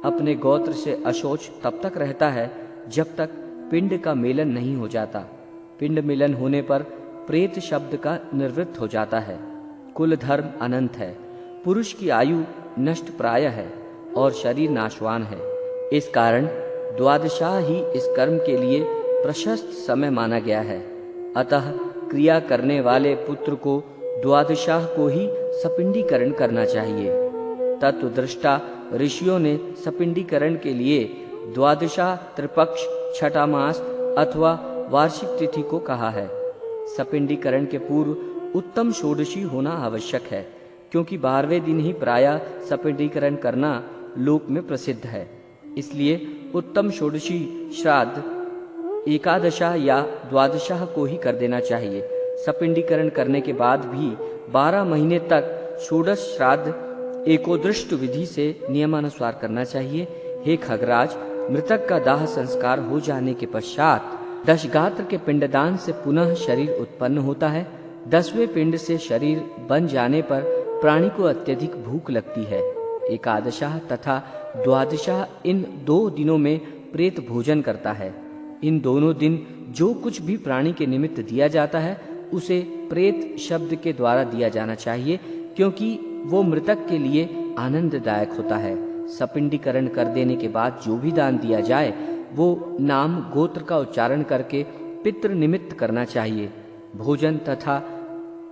अपने गोत्र से अशौच तब तक रहता है जब तक पिंड का मेलन नहीं हो जाता। पिंड मिलन होने पर प्रेत शब्द का निर्वृत्त हो जाता है। कुल धर्म अनंत है, पुरुष की आयु नष्ट प्राय है और शरीर नाशवान है। इस कारण द्वादशाह ही इस कर्म के लिए प्रशस्त समय माना गया है। अतः क्रिया करने वाले पुत्र को द्वादशाह को ही सपिंडीकरण करना चाहिए। तत्वदृष्टा ऋषियों ने सपिंडीकरण के लिए द्वादशाह, त्रिपक्ष, छठा मास अथवा वार्षिक तिथि को कहा है। सपिंडीकरण के पूर्व उत्तम षोडशी होना आवश्यक है, क्योंकि 12वें दिन ही प्रायः सपिंडीकरण करना लोक में प्रसिद्ध है। इसलिए उत्तम षोडशी श्राद्ध एकादशा या द्वादशाह को ही कर देना चाहिए। सपिंडीकरण करने के बाद भी 12 महीने तक षोडश श्राद्ध एकोदृष्ट विधि से नियमानुसार करना चाहिए। हे खगराज, मृतक का दाह संस्कार हो जाने के पश्चात दशगात्र के पिंडदान से पुनः शरीर उत्पन्न होता है। 10वें पिंड से शरीर बन जाने पर प्राणी को अत्यधिक भूख लगती है। एकादशाह तथा द्वादशाह इन 2 दिनों में प्रेत भोजन करता है। इन दोनों दिन जो कुछ भी प्राणी के निमित्त दिया जाता है उसे प्रेत शब्द के द्वारा दिया जाना चाहिए, क्योंकि वो मृतक के लिए आनंददायक होता है। सपिंडीकरण कर देने के बाद जो भी दान दिया जाए वो नाम गोत्र का उच्चारण करके पितृ निमित्त करना चाहिए। भोजन तथा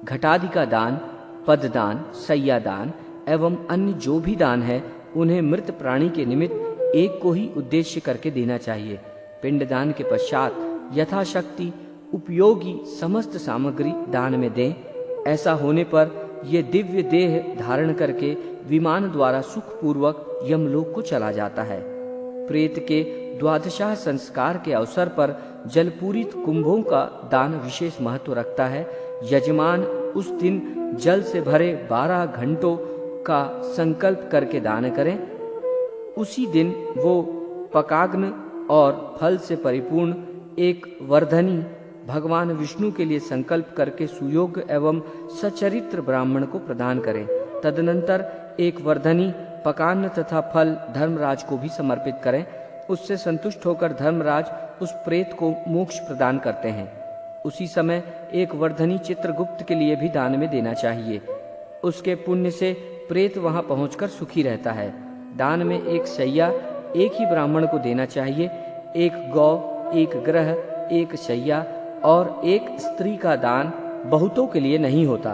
घटादि का दान, पददान, सैयादान एवं अन्य जो भी दान है उन्हें मृत प्राणी के निमित्त एक को ही उद्देश्य करके देना चाहिए। पिंडदान के पश्चात यथाशक्ति उपयोगी समस्त सामग्री दान में दें। ऐसा होने पर ये दिव्य देह धारण करके विमान द्वारा सुखपूर्वक यमलोक को चला जाता है। प्रेत के द्वादशाह संस्कार के अवसर पर जलपूरित कुंभों का दान विशेष महत्व रखता है। यजमान उस दिन जल से भरे 12 घंटों का संकल्प करके दान करें। उसी दिन वो पकाग्न और फल से परिपूर्ण एक वर्धनी भगवान विष्णु के लिए संकल्प करके सुयोग्य एवं सचरित्र ब्राह्मण को प्रदान करें। तदनंतर एक वर्धनी पकान्न तथा फल धर्मराज को भी समर्पित करें। उससे संतुष्ट होकर धर्मराज उस प्रेत को मोक्ष प्रदान करते हैं। उसी समय एक वर्धनी चित्रगुप्त के लिए भी दान में देना चाहिए। उसके पुण्य से प्रेत वहां पहुंचकर सुखी रहता है। दान में एक शैया एक ही ब्राह्मण को देना चाहिए। एक गौ, एक ग्रह, एक शैया और एक स्त्री का दान बहुतों के लिए नहीं होता।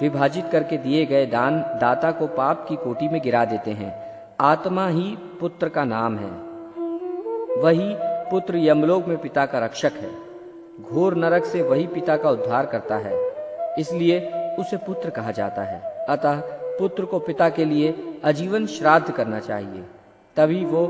विभाजित करके दिए गए दान दाता को पाप की कोटि में गिरा देते हैं। आत्मा ही पुत्र का नाम है। वही पुत्र यमलोक में पिता का रक्षक है। घोर नरक से वही पिता का उद्धार करता है, इसलिए उसे पुत्र कहा जाता है। अतः पुत्र को पिता के लिए आजीवन श्राद्ध करना चाहिए, तभी वो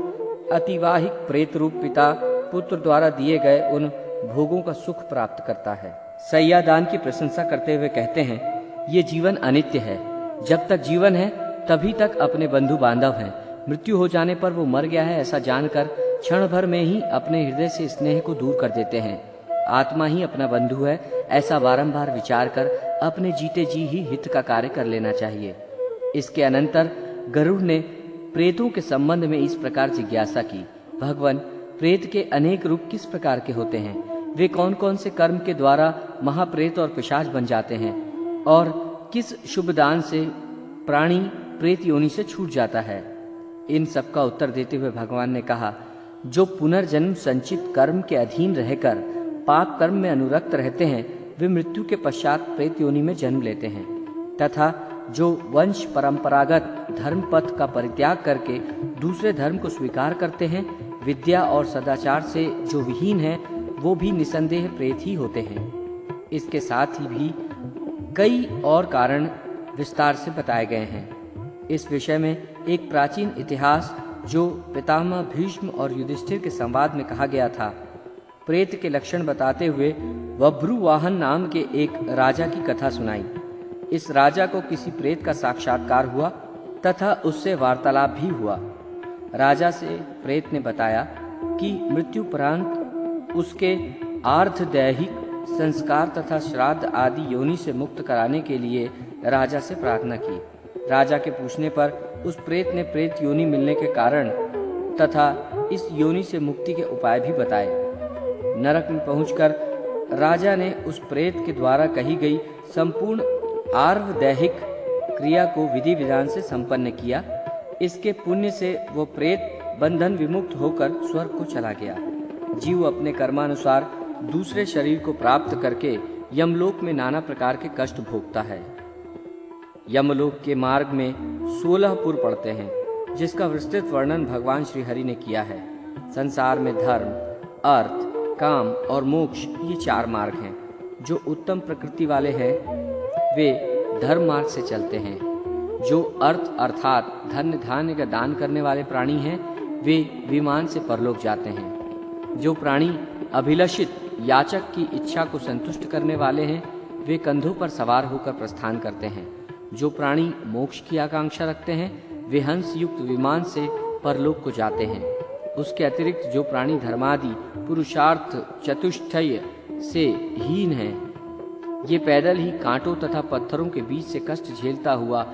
अतिवाहिक प्रेत रूप पिता पुत्र द्वारा दिए गए उन भोगों का सुख प्राप्त करता है। सैयादान की प्रशंसा करते हुए कहते हैं, ये जीवन अनित्य है। जब तक जीवन है तभी तक अपने बंधु बांधव हैं। मृत्यु हो जाने पर वो मर गया है ऐसा जानकर क्षण भर में ही अपने हृदय से स्नेह को दूर कर देते हैं। आत्मा ही अपना बंधु है ऐसा बारंबार विचार कर अपने जीते जी ही हित का कार्य कर लेना चाहिए। इसके अनंतर गरुड़ ने प्रेतों के संबंध में इस प्रकार जिज्ञासा की, भगवान, प्रेत के अनेक रूप किस प्रकार के होते हैं? वे कौन कौन से कर्म के द्वारा महाप्रेत और पिशाच बन जाते हैं और किस शुभ दान से प्राणी प्रेत योनि से छूट जाता है? इन सब का उत्तर देते हुए भगवान ने कहा, जो पुनर्जन्म संचित कर्म के अधीन रहकर पाप कर्म में अनुरक्त रहते हैं वे मृत्यु के पश्चात प्रेत योनि में जन्म लेते हैं, तथा जो वंश परंपरागत धर्म पथ का परित्याग करके दूसरे धर्म को स्वीकार करते हैं, विद्या और सदाचार से जो विहीन है वो भी निसंदेह प्रेत ही होते हैं। इसके साथ ही भी कई और कारण विस्तार से बताए गए हैं। इस विषय में एक प्राचीन इतिहास जो पितामह भीष्म और युधिष्ठिर के संवाद में कहा गया था, प्रेत के लक्षण बताते हुए बभ्रुवाहन नाम के एक राजा की कथा सुनाई। इस राजा को किसी प्रेत का साक्षात्कार हुआ तथा उससे वार्तालाप भी हुआ। राजा से प्रेत ने बताया कि मृत्युपरांत उसके आर्धदैहिक संस्कार तथा श्राद्ध आदि योनि से मुक्त कराने के लिए राजा से प्रार्थना की। राजा के पूछने पर उस प्रेत ने प्रेत योनि मिलने के कारण तथा इस योनि से मुक्ति के उपाय भी बताए। नरक में पहुंचकर राजा ने उस प्रेत के द्वारा कही गई संपूर्ण आर्धदैहिक क्रिया को विधि विधान से संपन्न किया। इसके पुण्य से वो प्रेत बंधन विमुक्त होकर स्वर्ग को चला गया। जीव अपने कर्मानुसार दूसरे शरीर को प्राप्त करके यमलोक में नाना प्रकार के कष्ट भोगता है। यमलोक के मार्ग में 16 पुर पड़ते हैं, जिसका विस्तृत वर्णन भगवान श्री हरि ने किया है। संसार में धर्म, अर्थ, काम और मोक्ष ये 4 मार्ग हैं। जो उत्तम प्रकृति वाले हैं वे धर्म मार्ग से चलते हैं। जो अर्थ अर्थात धन्य धान्य का दान करने वाले प्राणी हैं वे विमान से परलोक जाते हैं। जो प्राणी अभिलषित याचक की इच्छा को संतुष्ट करने वाले हैं वे कंधों पर सवार होकर प्रस्थान करते हैं। जो प्राणी मोक्ष की आकांक्षा रखते हैं वे हंस युक्त विमान से परलोक को जाते हैं। उसके अतिरिक्त जो प्राणी धर्मादि पुरुषार्थ चतुष्टय से हीन हैं, ये पैदल ही कांटों तथा पत्थरों के बीच से कष्ट झेलता हुआ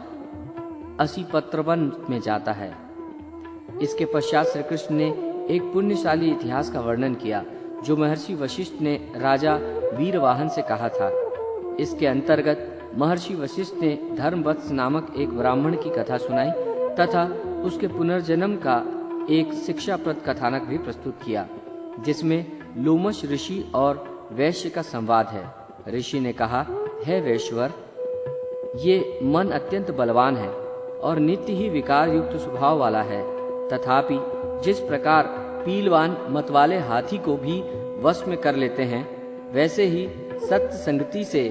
असीपत्रवन में जाता है। इसके पश्चात श्री कृष्ण ने एक पुण्यशाली इतिहास का वर्णन किया जो महर्षि वशिष्ठ ने राजा वीरवाहन से कहा था। इसके अंतर्गत महर्षि वशिष्ठ ने धर्मवत्स नामक एक ब्राह्मण की कथा सुनाई तथा उसके पुनर्जन्म का एक शिक्षाप्रद कथानक भी प्रस्तुत किया, जिसमें लोमश ऋषि और वैश्य का संवाद है। ऋषि ने कहा, हे वैश्वर, ये मन अत्यंत बलवान है और नित्य ही विकार युक्त स्वभाव वाला है। तथापि जिस प्रकार पीलवान मतवाले हाथी को भी वश में कर लेते हैं, वैसे ही सत्य संगति से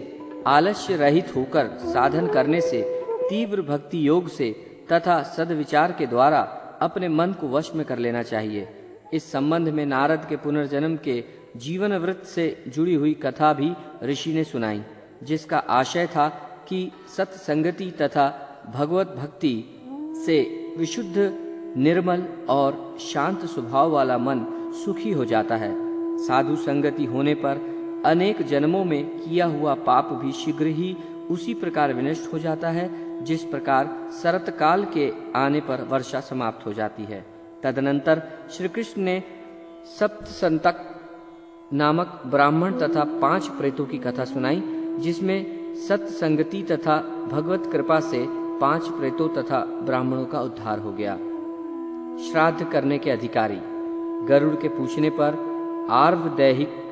आलस्य रहित होकर साधन करने से, तीव्र भक्ति योग से तथा सद्विचार के द्वारा अपने मन को वश में कर लेना चाहिए। इस संबंध में नारद के पुनर्जन्म के जीवन वृत्त से जुड़ी हुई कथा भी ऋषि ने सुनाई, जिसका आशय था कि सत्संगति तथा भगवत भक्ति से विशुद्ध, निर्मल और शांत स्वभाव वाला मन सुखी हो जाता है। साधु संगति होने पर अनेक जन्मों में किया हुआ पाप भी शीघ्र ही उसी प्रकार विनष्ट हो जाता है जिस प्रकार शरत काल के आने पर वर्षा समाप्त हो जाती है। तदनंतर श्री कृष्ण ने सप्तसंतक नामक ब्राह्मण तथा 5 प्रेतों की कथा सुनाई, जिसमें सत्संगति तथा भगवत कृपा से 5 प्रेतों तथा ब्राह्मणों का उद्धार हो गया। श्राद्ध करने के अधिकारी। गरुड़ के पूछने पर आर्धदैहिक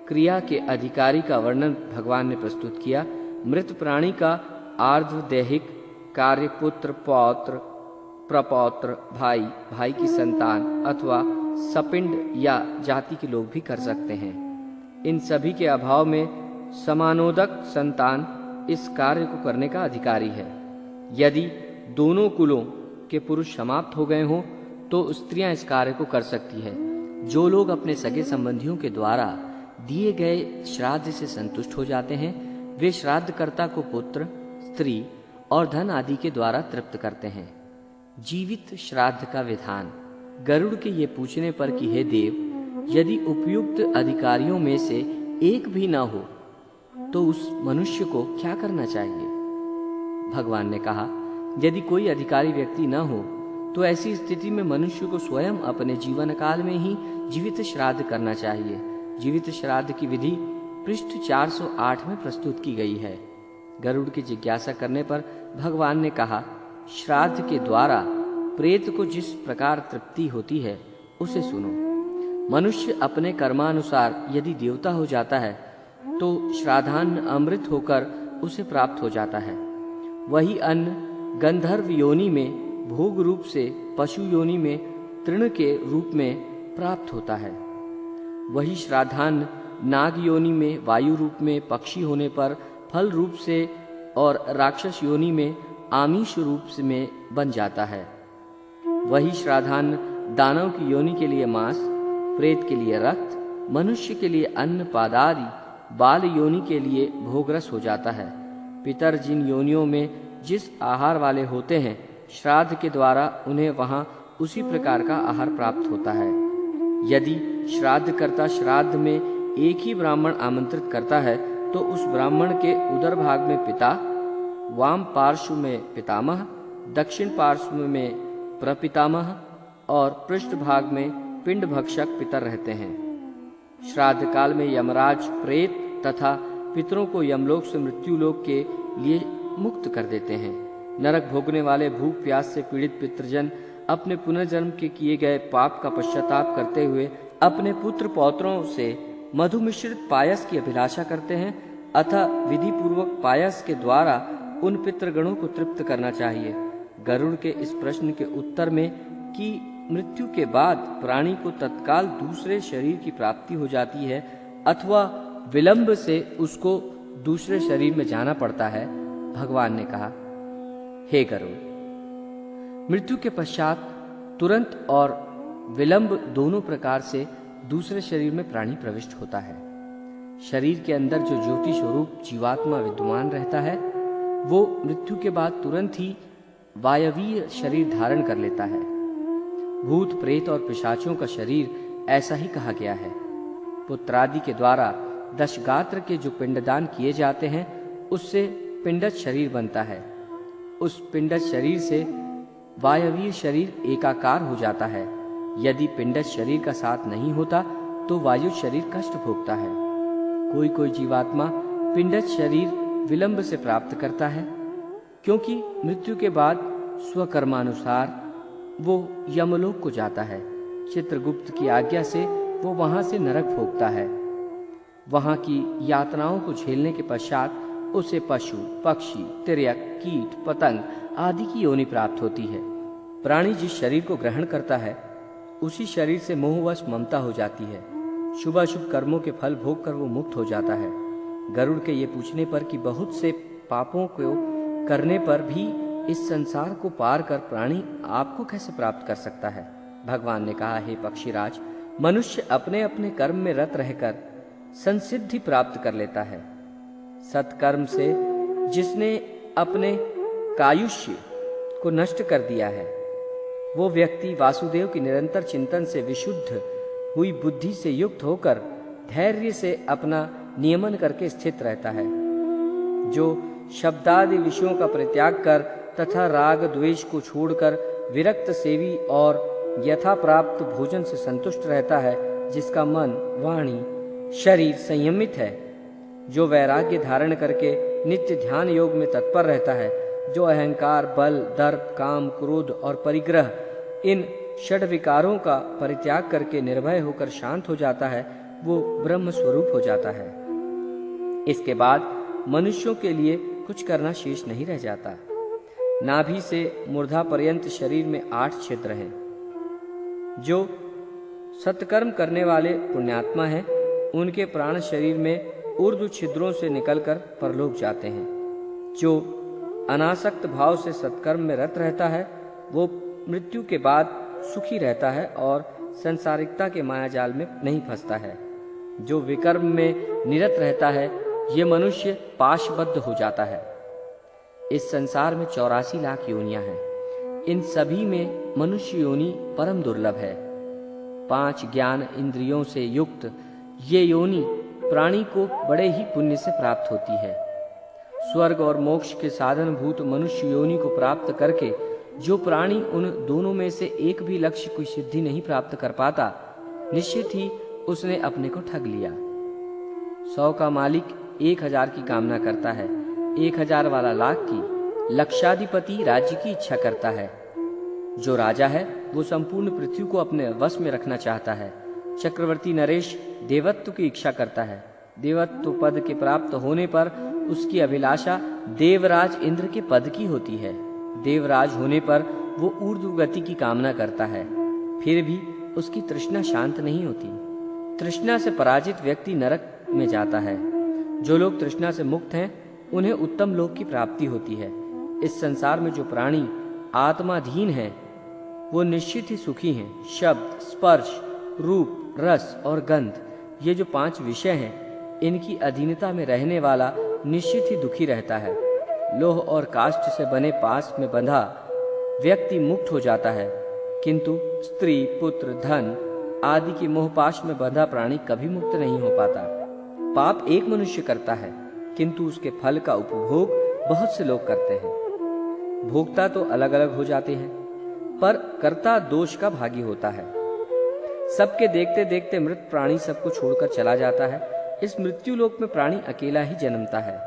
क्रिया के अधिकारी का वर्णन भगवान ने प्रस्तुत किया। मृत प्राणी का आर्धदैहिक कार्य पुत्र, पौत्र, प्रपौत्र, भाई, भाई की संतान अथवा सपिंड या जाति के लोग भी कर सकते हैं। इन सभी के अभाव में समानोदक संतान इस कार्य को करने का अधिकारी है। यदि दोनों कुलों के पुरुष समाप्त हो गए हों तो स्त्रियां इस कार्य को कर सकती है। जो लोग अपने सगे संबंधियों के द्वारा दिए गए श्राद्ध से संतुष्ट हो जाते हैं वे श्राद्धकर्ता को पुत्र, स्त्री और धन आदि के द्वारा तृप्त करते हैं। जीवित श्राद्ध का विधान। गरुड़ के ये पूछने पर कि हे देव, यदि उपयुक्त अधिकारियों में से एक भी न हो तो उस मनुष्य को क्या करना चाहिए? भगवान ने कहा, यदि कोई अधिकारी व्यक्ति न हो तो ऐसी स्थिति में मनुष्य को स्वयं अपने जीवन काल में ही जीवित श्राद्ध करना चाहिए। जीवित श्राद्ध की विधि पृष्ठ 408 में प्रस्तुत की गई है। गरुड़ की जिज्ञासा करने पर भगवान ने कहा, श्राद्ध के द्वारा प्रेत को जिस प्रकार तृप्ति होती है उसे सुनो। मनुष्य अपने कर्मानुसार यदि देवता हो जाता है तो श्राद्धान्न अमृत होकर उसे प्राप्त हो जाता है। वही अन्न गंधर्व योनि में भोग रूप से, पशु योनि में तृण के रूप में प्राप्त होता है। वही श्राद्धान्न नाग योनि में वायु रूप में पक्षी होने पर फल रूप से और राक्षस योनि में आमिष रूप से में बन जाता है। वही श्राद्धान्न दानव की योनि के लिए मांस, प्रेत के लिए रक्त, मनुष्य के लिए अन्न पादादि, बाल योनि के लिए भोगरस हो जाता है। पितर जिन योनियों में जिस आहार वाले होते हैं, श्राद्ध के द्वारा उन्हें वहां उसी प्रकार का आहार प्राप्त होता है। यदि श्राद्धकर्ता श्राद्ध में एक ही ब्राह्मण आमंत्रित करता है तो उस ब्राह्मण के उदर भाग में पिता, वाम पार्श्व में पितामह, दक्षिण पार्श्व में प्रपितामह और पृष्ठ भाग में पिंड भक्षक पितर रहते हैं। श्राद्ध काल में यमराज प्रेत तथा पितरों को यमलोक से मृत्युलोक के लिए मुक्त कर देते हैं। नरक भोगने वाले भूख प्यास से पीड़ित पितृजन अपने पुनर्जन्म के किए गए पाप का पश्चाताप करते हुए अपने पुत्र पौत्रों से मधु मिश्रित पायस की अभिलाषा करते हैं, अतः विधि पूर्वक पायस के द्वारा उन पितृगणों को तृप्त करना चाहिए। गरुड़ के इस प्रश्न के उत्तर में कि मृत्यु के बाद प्राणी को तत्काल दूसरे शरीर की प्राप्ति हो जाती है अथवा विलंब से उसको दूसरे शरीर में जाना पड़ता है, भगवान ने कहा, हे गरुड़, मृत्यु के पश्चात तुरंत और विलंब दोनों प्रकार से दूसरे शरीर में प्राणी प्रविष्ट होता है। शरीर के अंदर जो ज्योति स्वरूप जीवात्मा विद्यमान रहता है वो मृत्यु के बाद तुरंत ही वायवीय शरीर धारण कर लेता है। भूत प्रेत और पिशाचों का शरीर ऐसा ही कहा गया है। पुत्रादि के द्वारा दशगात्र के जो पिंडदान किए जाते हैं उससे पिंडज शरीर बनता है। उस पिंडज शरीर से वायवीय शरीर एकाकार हो जाता है। यदि पिंडज शरीर का साथ नहीं होता तो वायु शरीर कष्ट भोगता है। कोई कोई जीवात्मा पिंडज शरीर विलंब से प्राप्त करता है, क्योंकि मृत्यु के बाद स्वकर्मानुसार वो यमलोक को जाता है। चित्रगुप्त की आज्ञा से वो वहां से नरक भोगता है। वहां की यातनाओं को झेलने के पश्चात उसे पशु, पक्षी, तिर्यक, कीट, पतंग आदि की योनि प्राप्त होती है। प्राणी जिस शरीर को ग्रहण करता है उसी शरीर से मोहवश ममता हो जाती है। शुभाशुभ कर्मों के फल भोग कर वो मुक्त हो जाता है। गरुड़ के ये पूछने पर कि बहुत से पापों को करने पर भी इस संसार को पार कर प्राणी आपको कैसे प्राप्त कर सकता है, भगवान ने कहा, हे पक्षीराज, मनुष्य अपने अपने कर्म में रत रहकर संसिद्धि प्राप्त कर लेता है। सत्कर्म से जिसने अपने कायुष्य को नष्ट कर दिया है वो व्यक्ति वासुदेव की निरंतर चिंतन से विशुद्ध हुई बुद्धि से युक्त होकर धैर्य से अपना नियमन करके स्थित रहता है। जो शब्दादि विषयों का परित्याग कर तथा राग द्वेष को छोड़कर विरक्त सेवी और यथा प्राप्त भोजन से संतुष्ट रहता है, जिसका मन, वाणी, शरीर संयमित है, जो वैराग्य धारण करके नित्य ध्यान योग में तत्पर रहता है, जो अहंकार, बल, दर्प, काम, क्रोध और परिग्रह इन षड विकारों का परित्याग करके निर्भय होकर शांत हो जाता है, वो ब्रह्म स्वरूप हो जाता है। इसके बाद मनुष्यों के लिए कुछ करना शेष नहीं रह जाता। नाभि से मूर्धा पर्यंत शरीर में 8 छिद्र हैं। जो सत्कर्म करने वाले पुण्यात्मा हैं उनके प्राण शरीर में ऊर्ध्व छिद्रों से निकलकर परलोक जाते हैं। जो अनासक्त भाव से सत्कर्म में रत रहता है वो मृत्यु के बाद सुखी रहता है और संसारिकता के मायाजाल में नहीं फंसता है। जो विकर्म में निरत रहता है ये मनुष्य पाशबद्ध हो जाता है। इस संसार में 84 लाख योनियां हैं। इन सभी में मनुष्य योनि परम दुर्लभ है। 5 ज्ञान इंद्रियों से युक्त ये योनि प्राणी को बड़े ही पुण्य से प्राप्त होती है। स्वर्ग और मोक्ष के साधन भूत मनुष्य योनि को प्राप्त करके जो प्राणी उन दोनों में से एक भी लक्ष्य की सिद्धि नहीं प्राप्त कर पाता, निश्चित ही उसने अपने को ठग लिया। 100 का मालिक 1000 की कामना करता है, 1000 वाला लाख की। लक्षाधिपति राज्य की इच्छा करता है। जो राजा है वो संपूर्ण पृथ्वी को अपने वश में रखना चाहता है। चक्रवर्ती नरेश देवत्व की इच्छा करता है। देवत्व पद के प्राप्त होने पर उसकी अभिलाषा देवराज इंद्र के पद की होती है। देवराज होने पर वो ऊर्ध्व गति की कामना करता है, फिर भी उसकी तृष्णा शांत नहीं होती। तृष्णा से पराजित व्यक्ति नरक में जाता है। जो लोग तृष्णा से मुक्त हैं उन्हें उत्तम लोक की प्राप्ति होती है। इस संसार में जो प्राणी आत्माधीन हैं वो निश्चित ही सुखी हैं। शब्द, स्पर्श, रूप, रस और गंध, ये जो 5 विषय हैं, इनकी अधीनता में रहने वाला निश्चित ही दुखी रहता है। लोह और काष्ठ से बने पास में बंधा व्यक्ति मुक्त हो जाता है, किंतु स्त्री, पुत्र, धन आदि के मोहपाश में बंधा प्राणी कभी मुक्त नहीं हो पाता। पाप एक मनुष्य करता है, किंतु उसके फल का उपभोग बहुत से लोग करते हैं। भोक्ता तो अलग अलग हो जाते हैं, पर कर्ता दोष का भागी होता है। सबके देखते देखते मृत प्राणी सबको छोड़कर चला जाता है। इस मृत्यु लोक में प्राणी अकेला ही जन्मता है,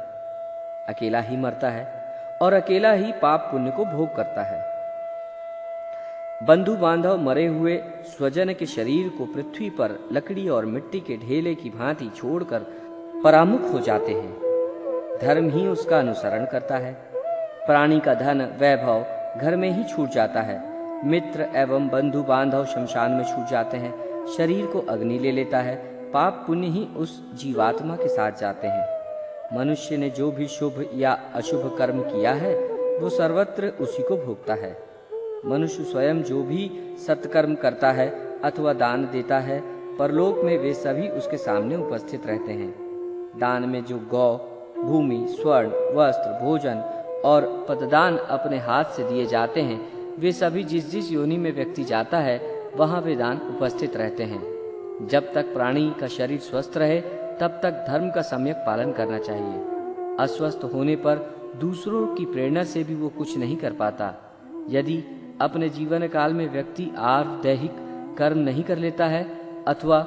अकेला ही मरता है और अकेला ही पाप पुण्य को भोग करता है। बंधु बांधव मरे हुए स्वजन के शरीर को पृथ्वी पर लकड़ी और मिट्टी के ढेले की भांति छोड़कर परामुख हो जाते हैं। धर्म ही उसका अनुसरण करता है। प्राणी का धन, वैभव घर में ही छूट जाता है। मित्र एवं बंधु बांधव शमशान में छूट जाते हैं। शरीर को अग्नि ले लेता है। पाप पुण्य ही उस जीवात्मा के साथ जाते हैं। मनुष्य ने जो भी शुभ या अशुभ कर्म किया है वो सर्वत्र उसी को भोगता है। मनुष्य स्वयं जो भी सत्कर्म करता है अथवा दान देता है, परलोक में वे सभी उसके सामने उपस्थित रहते हैं। दान में जो गौ, भूमि, स्वर्ण, वस्त्र, भोजन और पददान अपने हाथ से दिए जाते हैं, वे सभी जिस जिस योनि में व्यक्ति जाता है वहां वे दान उपस्थित रहते हैं। जब तक प्राणी का शरीर स्वस्थ रहे तब तक धर्म का सम्यक पालन करना चाहिए। अस्वस्थ होने पर दूसरों की प्रेरणा से भी वो कुछ नहीं कर पाता। यदि अपने जीवन काल में व्यक्ति दैहिक कर्म नहीं कर लेता है अथवा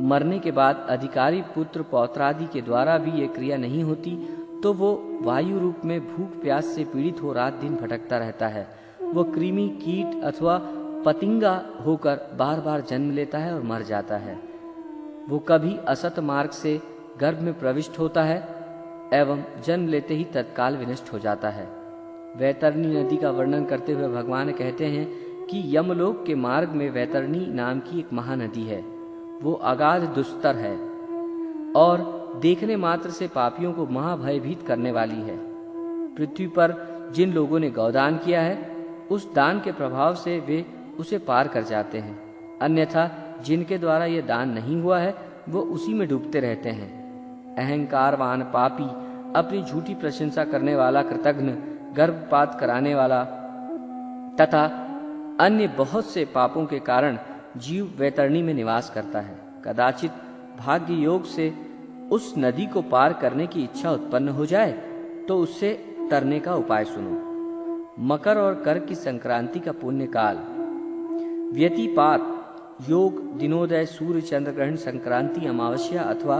मरने के बाद अधिकारी पुत्र पौत्रादि के द्वारा भी ये क्रिया नहीं होती, तो वो वायु रूप में भूख प्यास से पीड़ित हो रात दिन भटकता रहता है। वो कृमि, कीट अथवा पतिंगा होकर बार बार जन्म लेता है और मर जाता है। वो कभी असत मार्ग से गर्भ में प्रविष्ट होता है एवं जन्म लेते ही तत्काल विनष्ट हो जाता है। वैतरणी नदी का वर्णन करते हुए भगवान कहते हैं कि यमलोक के मार्ग में वैतरणी नाम की एक महानदी है। वो अगाध दुस्तर है और देखने मात्र से पापियों को महाभयभीत करने वाली है। पृथ्वी पर जिन लोगों ने गौदान किया है उस दान के प्रभाव से वे उसे पार कर जाते हैं, अन्यथा जिनके द्वारा यह दान नहीं हुआ है वो उसी में डूबते रहते हैं। अहंकारवान पापी, अपनी झूठी प्रशंसा करने वाला, कृतघ्न, गर्भपात कराने वाला तथा अन्य बहुत से पापों के कारण जीव वैतरणी में निवास करता है। कदाचित भाग्य योग से उस नदी को पार करने की इच्छा उत्पन्न हो जाए तो उससे तरने का उपाय सुनो। मकर और कर्क की संक्रांति का पुण्य काल, व्यतिपात योग, दिनोदय, सूर्य चंद्र ग्रहण, संक्रांति, अमावस्या अथवा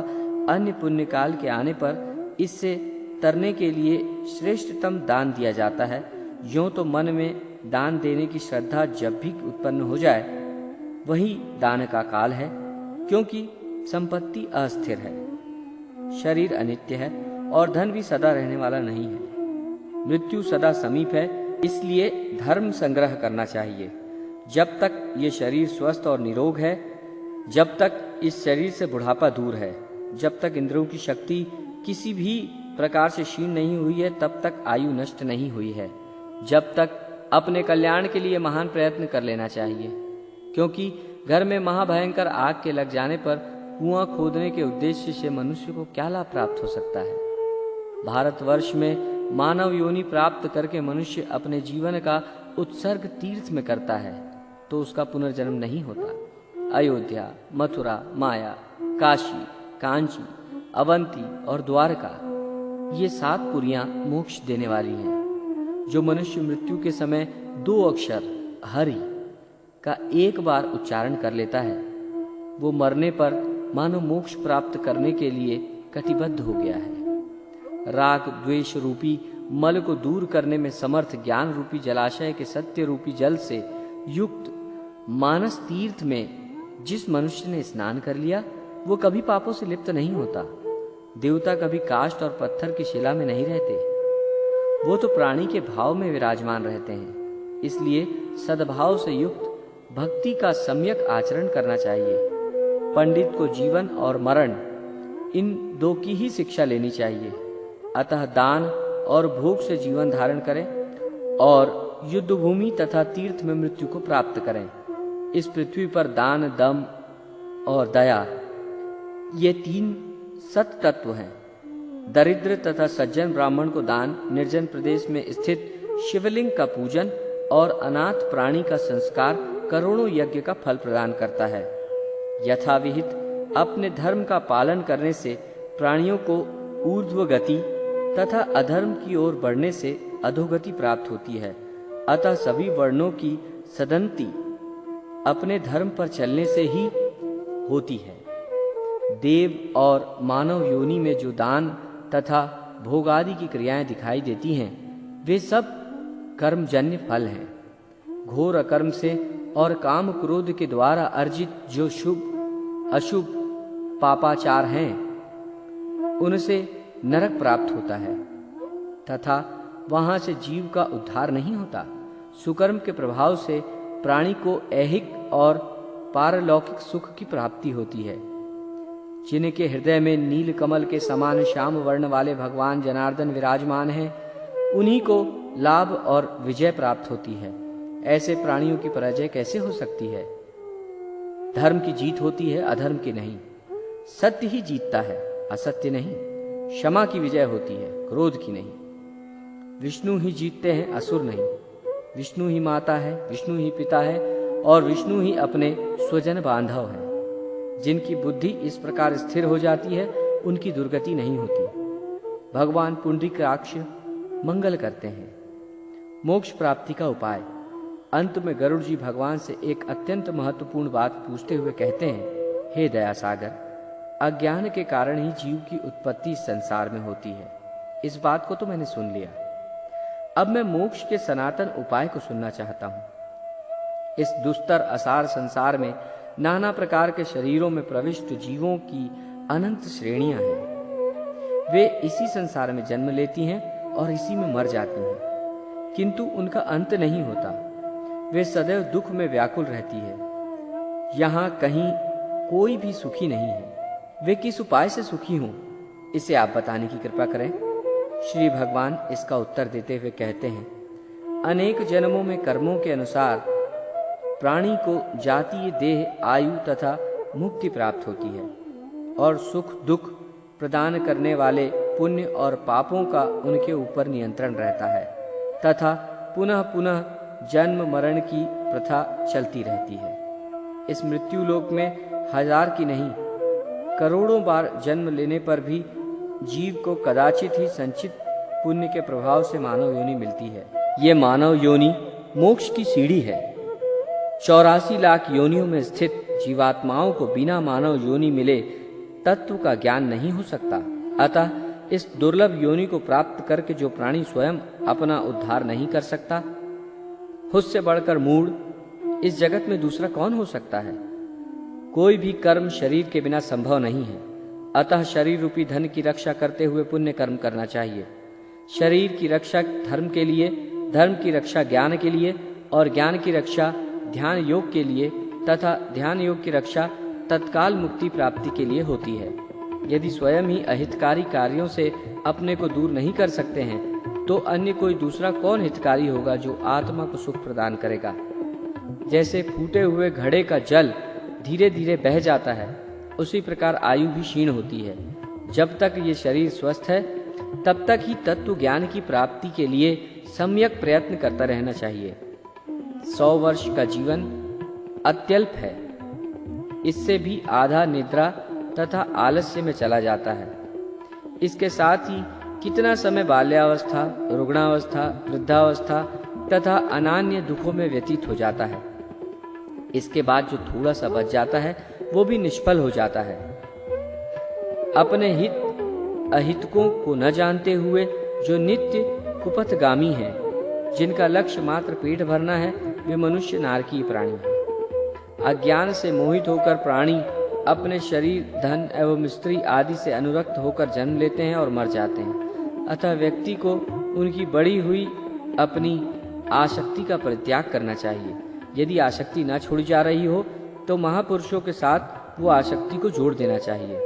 अन्य पुण्य काल के आने पर इससे तरने के लिए श्रेष्ठतम दान दिया जाता है। यूं तो मन में दान देने की श्रद्धा जब भी उत्पन्न हो जाए वही दान का काल है, क्योंकि संपत्ति अस्थिर है, शरीर अनित्य है और धन भी सदा रहने वाला नहीं है। मृत्यु सदा समीप है, इसलिए धर्म संग्रह करना चाहिए। जब तक ये शरीर स्वस्थ और निरोग है, जब तक इस शरीर से बुढ़ापा दूर है, जब तक इंद्रियों की शक्ति किसी भी प्रकार से क्षीण नहीं हुई है, तब तक आयु नष्ट नहीं हुई है, जब तक अपने कल्याण के लिए महान प्रयत्न कर लेना चाहिए। क्योंकि घर में महाभयंकर आग के लग जाने पर कुआं खोदने के उद्देश्य से मनुष्य को क्या लाभ प्राप्त हो सकता है। भारतवर्ष में मानव योनि प्राप्त करके मनुष्य अपने जीवन का उत्सर्ग तीर्थ में करता है तो उसका पुनर्जन्म नहीं होता। अयोध्या, मथुरा, माया, काशी, कांची, अवंती और द्वारका, ये 7 पुरियां मोक्ष देने वाली हैं। जो मनुष्य मृत्यु के समय 2 अक्षर हरि का एक बार उच्चारण कर लेता है वो मरने पर मानो मोक्ष प्राप्त करने के लिए कटिबद्ध हो गया है। राग द्वेष रूपी मल को दूर करने में समर्थ ज्ञान रूपी जलाशय के सत्य रूपी जल से युक्त मानस तीर्थ में जिस मनुष्य ने स्नान कर लिया वो कभी पापों से लिप्त नहीं होता। देवता कभी काष्ठ और पत्थर की शिला में नहीं रहते, वो तो प्राणी के भाव में विराजमान रहते हैं। इसलिए सद्भाव से युक्त भक्ति का सम्यक आचरण करना चाहिए। पंडित को जीवन और मरण इन दो की ही शिक्षा लेनी चाहिए। अतः दान और भोग से जीवन धारण करें और युद्ध भूमि तथा तीर्थ में मृत्यु को प्राप्त करें। इस पृथ्वी पर दान, दम और दया ये 3 सत तत्व हैं। दरिद्र तथा सज्जन ब्राह्मण को दान, निर्जन प्रदेश में स्थित शिवलिंग का पूजन और अनाथ प्राणी का संस्कार करोड़ों यज्ञ का फल प्रदान करता है। यथाविहित अपने धर्म का पालन करने से प्राणियों को ऊर्ध्व गति तथा अधर्म की ओर बढ़ने से अधोगति प्राप्त होती है। अतः सभी वर्णों की सदंती अपने धर्म पर चलने से ही होती है। देव और मानव योनि में जो दान तथा भोग आदि की क्रियाएं दिखाई देती हैं, वे सब कर्मजन्य फल हैं। घोर अकर्म से और काम क्रोध के द्वारा अर्जित जो शुभ अशुभ पापाचार हैं, उनसे नरक प्राप्त होता है तथा वहां से जीव का उद्धार नहीं होता। सुकर्म के प्रभाव से प्राणी को ऐहिक और पारलौकिक सुख की प्राप्ति होती है। जिनके हृदय में नील कमल के समान श्याम वर्ण वाले भगवान जनार्दन विराजमान हैं, उन्हीं को लाभ और विजय प्राप्त होती है। ऐसे प्राणियों की पराजय कैसे हो सकती है? धर्म की जीत होती है, अधर्म की नहीं। सत्य ही जीतता है, असत्य नहीं। क्षमा की विजय होती है, क्रोध की नहीं। विष्णु ही जीतते हैं, असुर नहीं। विष्णु ही माता है, विष्णु ही पिता है और विष्णु ही अपने स्वजन बांधव है। जिनकी बुद्धि इस प्रकार स्थिर हो जाती है, उनकी दुर्गति नहीं होती। भगवान पुंडरीकाक्ष मंगल करते हैं। मोक्ष प्राप्ति का उपाय। अंत में गरुड़ जी भगवान से एक अत्यंत महत्वपूर्ण बात पूछते हुए कहते हैं, हे दया सागर, अज्ञान के कारण ही जीव की उत्पत्ति इस संसार में होती है। इस बात को तो मैंने सुन लिया। अब मैं मोक्ष के सनातन उपाय को सुनना चाहता हूं। इस दुस्तर असार संसार में नाना प्रकार के शरीरों में प्रविष्ट जीवों की अनंत श्रेणियां हैं। वे इसी संसार में जन्म लेती हैं और इसी में मर जाती हैं, किंतु उनका अंत नहीं होता। वे सदैव दुख में व्याकुल रहती है। यहाँ कहीं कोई भी सुखी नहीं है। वे किस उपाय से सुखी हों, इसे आप बताने की कृपा करें। श्री भगवान इसका उत्तर देते हुए कहते हैं, अनेक जन्मों में कर्मों के अनुसार प्राणी को जातीय देह, आयु तथा मुक्ति प्राप्त होती है और सुख दुख प्रदान करने वाले पुण्य और पापों का उनके ऊपर नियंत्रण रहता है तथा पुनः पुनः जन्म मरण की प्रथा चलती रहती है। इस मृत्यु लोक में हजार की नहीं, करोड़ों बार जन्म लेने पर भी जीव को कदाचित ही संचित पुण्य के प्रभाव से मानव योनि मिलती है। ये मानव योनि मोक्ष की सीढ़ी है। 84 लाख योनियों में स्थित जीवात्माओं को बिना मानव योनि मिले तत्व का ज्ञान नहीं हो सकता। अतः इस दुर्लभ योनि को प्राप्त करके जो प्राणी स्वयं अपना उद्धार नहीं कर सकता, उससे बढ़कर मूढ़ इस जगत में दूसरा कौन हो सकता है? कोई भी कर्म शरीर के बिना संभव नहीं है। अतः शरीर रूपी धन की रक्षा करते हुए पुण्य कर्म करना चाहिए। शरीर की रक्षा धर्म के लिए, धर्म की रक्षा ज्ञान के लिए और ज्ञान की रक्षा ध्यान योग के लिए तथा ध्यान योग की रक्षा तत्काल मुक्ति प्राप्ति के लिए होती है। यदि स्वयं ही अहितकारी कार्यों से अपने को दूर नहीं कर सकते हैं, तो अन्य कोई दूसरा कौन हितकारी होगा जो आत्मा को सुख प्रदान करेगा? जैसे फूटे हुए घड़े का जल धीरे धीरे बह जाता है, उसी प्रकार आयु भी क्षीण होती है। जब तक ये शरीर स्वस्थ है, तब तक ही तत्व ज्ञान की प्राप्ति के लिए सम्यक प्रयत्न करता रहना चाहिए। 100 वर्ष का जीवन अत्यल्प है। इससे भी आधा निद्रा तथा आलस्य में चला जाता है। इसके साथ ही कितना समय बाल्यावस्था, रुग्णावस्था, वृद्धावस्था तथा अनान्य दुखों में व्यतीत हो जाता है। इसके बाद जो थोड़ा सा बच जाता है, वो भी निष्फल हो जाता है। अपने हित अहितकों को न जानते हुए जो नित्य कुपथगामी हैं, जिनका लक्ष्य मात्र पेट भरना है, वे मनुष्य नारकीय प्राणी हैं। अज्ञान से मोहित होकर प्राणी अपने शरीर, धन एवं स्त्री आदि से अनुरक्त होकर जन्म लेते हैं और मर जाते हैं। अतः व्यक्ति को उनकी बढ़ी हुई अपनी आसक्ति का परित्याग करना चाहिए। यदि आसक्ति न छोड़ी जा रही हो, तो महापुरुषों के साथ वो आसक्ति को जोड़ देना चाहिए,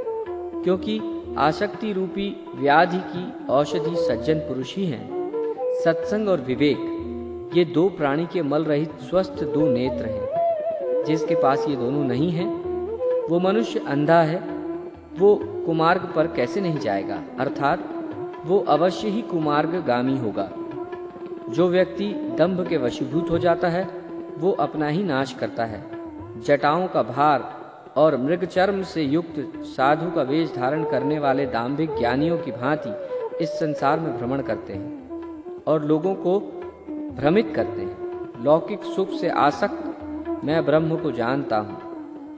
क्योंकि आसक्ति रूपी व्याधि की औषधि सज्जन पुरुष ही हैं। सत्संग और विवेक ये दो प्राणी के मल रहित स्वस्थ दो नेत्र हैं। जिसके पास ये दोनों नहीं हैं, वो मनुष्य अंधा है। वो कुमार्ग पर कैसे नहीं जाएगा, अर्थात वो अवश्य ही कुमार्गगामी होगा। जो व्यक्ति दंभ के वशीभूत हो जाता है, वो अपना ही नाश करता है। जटाओं का भार और मृगचर्म से युक्त साधु का वेश धारण करने वाले दाम्भिक ज्ञानियों की भांति इस संसार में भ्रमण करते हैं और लोगों को भ्रमित करते हैं। लौकिक सुख से आसक्त मैं ब्रह्म को जानता हूँ,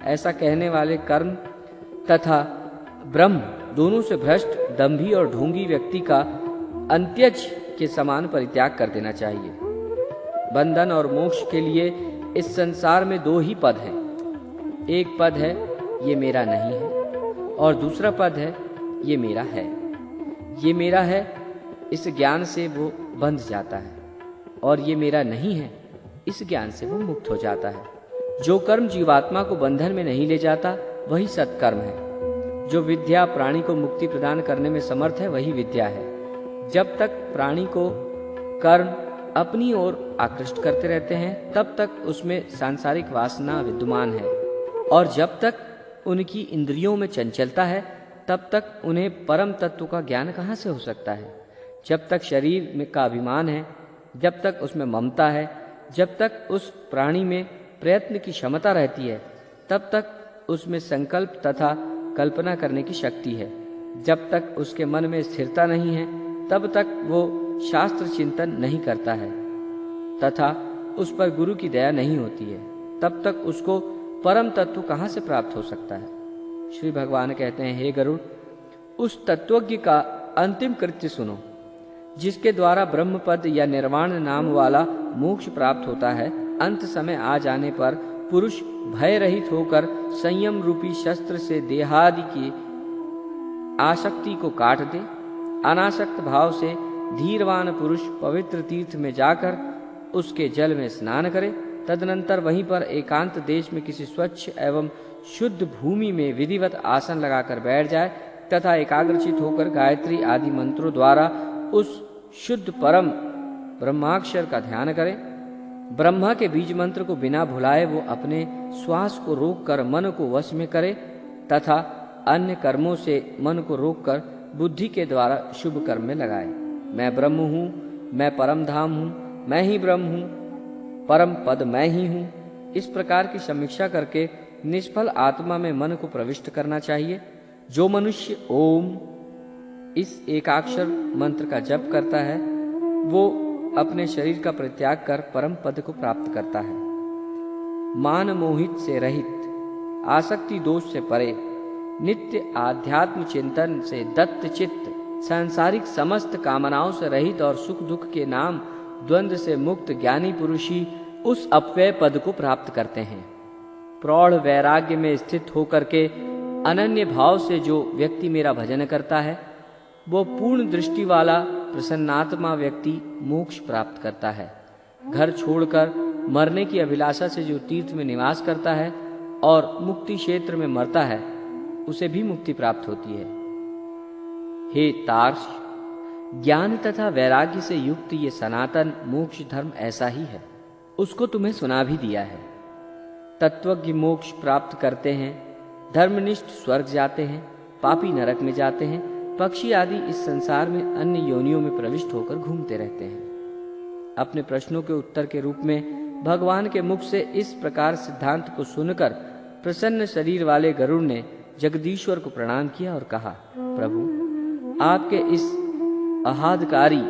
ऐसा कहने वाले कर्म तथा ब्रह्म दोनों से भ्रष्ट दंभी और ढोंगी व्यक्ति का अंत्यज के समान परित्याग कर देना चाहिए। बंधन और मोक्ष के लिए इस संसार में दो ही पद हैं। एक पद है ये मेरा नहीं है, और दूसरा पद है ये मेरा है। ये मेरा है, इस ज्ञान से वो बंध जाता है, और ये मेरा नहीं है, इस ज्ञान से वो मुक्त हो जाता है। जो कर्म जीवात्मा को बंधन में नहीं ले जाता वही सत्कर्म है। जो विद्या प्राणी को मुक्ति प्रदान करने में समर्थ है वही विद्या है। जब तक प्राणी को कर्म अपनी ओर आकृष्ट करते रहते हैं, तब तक उसमें सांसारिक वासना विद्यमान है, और जब तक उनकी इंद्रियों में चंचलता है, तब तक उन्हें परम तत्व का ज्ञान कहाँ से हो सकता है। जब तक शरीर में का अभिमान है, जब तक उसमें ममता है, जब तक उस प्राणी में प्रयत्न की क्षमता रहती है, तब तक उसमें संकल्प तथा कल्पना करने की शक्ति है। जब तक उसके मन में स्थिरता नहीं है, तब तक वो शास्त्र चिंतन नहीं करता है तथा उस पर गुरु की दया नहीं होती है, तब तक उसको परम तत्व कहाँ से प्राप्त हो सकता है। श्री भगवान कहते हैं, हे गरुड़, उस तत्वज्ञ का अंतिम कृत्य सुनो, जिसके द्वारा ब्रह्म पद या निर्वाण नाम वाला मोक्ष प्राप्त होता है। अंत समय आ जाने पर पुरुष भय रहित होकर संयम रूपी शस्त्र से देहादि की आसक्ति को काट दे। अनासक्त भाव से धीरवान पुरुष पवित्र तीर्थ में जाकर उसके जल में स्नान करे। तदनंतर वहीं पर एकांत देश में किसी स्वच्छ एवं शुद्ध भूमि में विधिवत आसन लगाकर बैठ जाए तथा एकाग्रचित होकर गायत्री आदि मंत्रों द्वारा उस शुद्ध परम ब्रह्माक्षर का ध्यान करे। ब्रह्मा के बीज मंत्र को बिना भुलाए वो अपने श्वास को रोककर मन को वश में करे तथा अन्य कर्मों से मन को रोककर बुद्धि के द्वारा शुभ कर्म में लगाए। मैं ब्रह्म हूँ, मैं परम धाम हूँ, मैं ही ब्रह्म हूँ, परम पद मैं ही हूँ। इस प्रकार की समीक्षा करके निष्फल आत्मा में मन को प्रविष्ट करना चाहिए। जो मनुष्य ओम इस एकाक्षर मंत्र का जप करता है, वो अपने शरीर का परित्याग कर परम पद को प्राप्त करता है। मान मोहित से रहित, आसक्ति दोष से परे, नित्य आध्यात्म चिंतन से दत्त चित्त, सांसारिक समस्त कामनाओं से रहित और सुख दुख के नाम द्वंद्व से मुक्त ज्ञानी पुरुष ही उस अपव्यय पद को प्राप्त करते हैं। प्रौढ़ वैराग्य में स्थित होकर के अनन्य भाव से जो व्यक्ति मेरा भजन करता है, वो पूर्ण दृष्टि वाला प्रसन्नात्मा व्यक्ति मोक्ष प्राप्त करता है। घर छोड़कर मरने की अभिलाषा से जो तीर्थ में निवास करता है और मुक्ति क्षेत्र में मरता है, उसे भी मुक्ति प्राप्त होती है। हे तार्क्ष, ज्ञान तथा वैराग्य से युक्त ये सनातन मोक्ष धर्म ऐसा ही है, उसको तुम्हें सुना भी दिया है। तत्वज्ञ मोक्ष प्राप्त करते हैं, धर्मनिष्ठ स्वर्ग जाते हैं, पापी नरक में जाते हैं, पक्षी आदि इस संसार में अन्य योनियों में प्रविष्ट होकर घूमते रहते हैं। अपने प्रश्नों के उत्तर के रूप में भगवान के मुख से इस प्रकार सिद्धांत को सुनकर प्रसन्न शरीर वाले गरुड़ ने जगदीश्वर को प्रणाम किया और कहा, प्रभु, आपके इस आह्लादकारी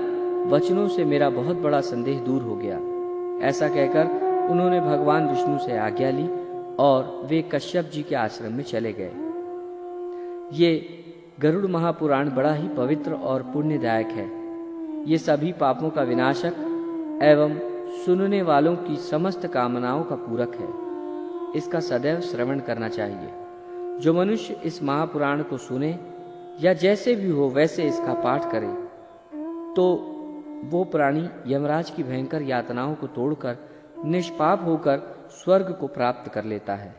वचनों से मेरा बहुत बड़ा संदेह दूर हो गया। ऐसा कहकर उन्होंने भगवान विष्णु से आज्ञा ली और वे कश्यप जी के आश्रम में चले गए। ये गरुड़ महापुराण बड़ा ही पवित्र और पुण्यदायक है। ये सभी पापों का विनाशक एवं सुनने वालों की समस्त कामनाओं का पूरक है। इसका सदैव श्रवण करना चाहिए। जो मनुष्य इस महापुराण को सुने या जैसे भी हो वैसे इसका पाठ करे, तो वो प्राणी यमराज की भयंकर यातनाओं को तोड़कर निष्पाप होकर स्वर्ग को प्राप्त कर लेता है।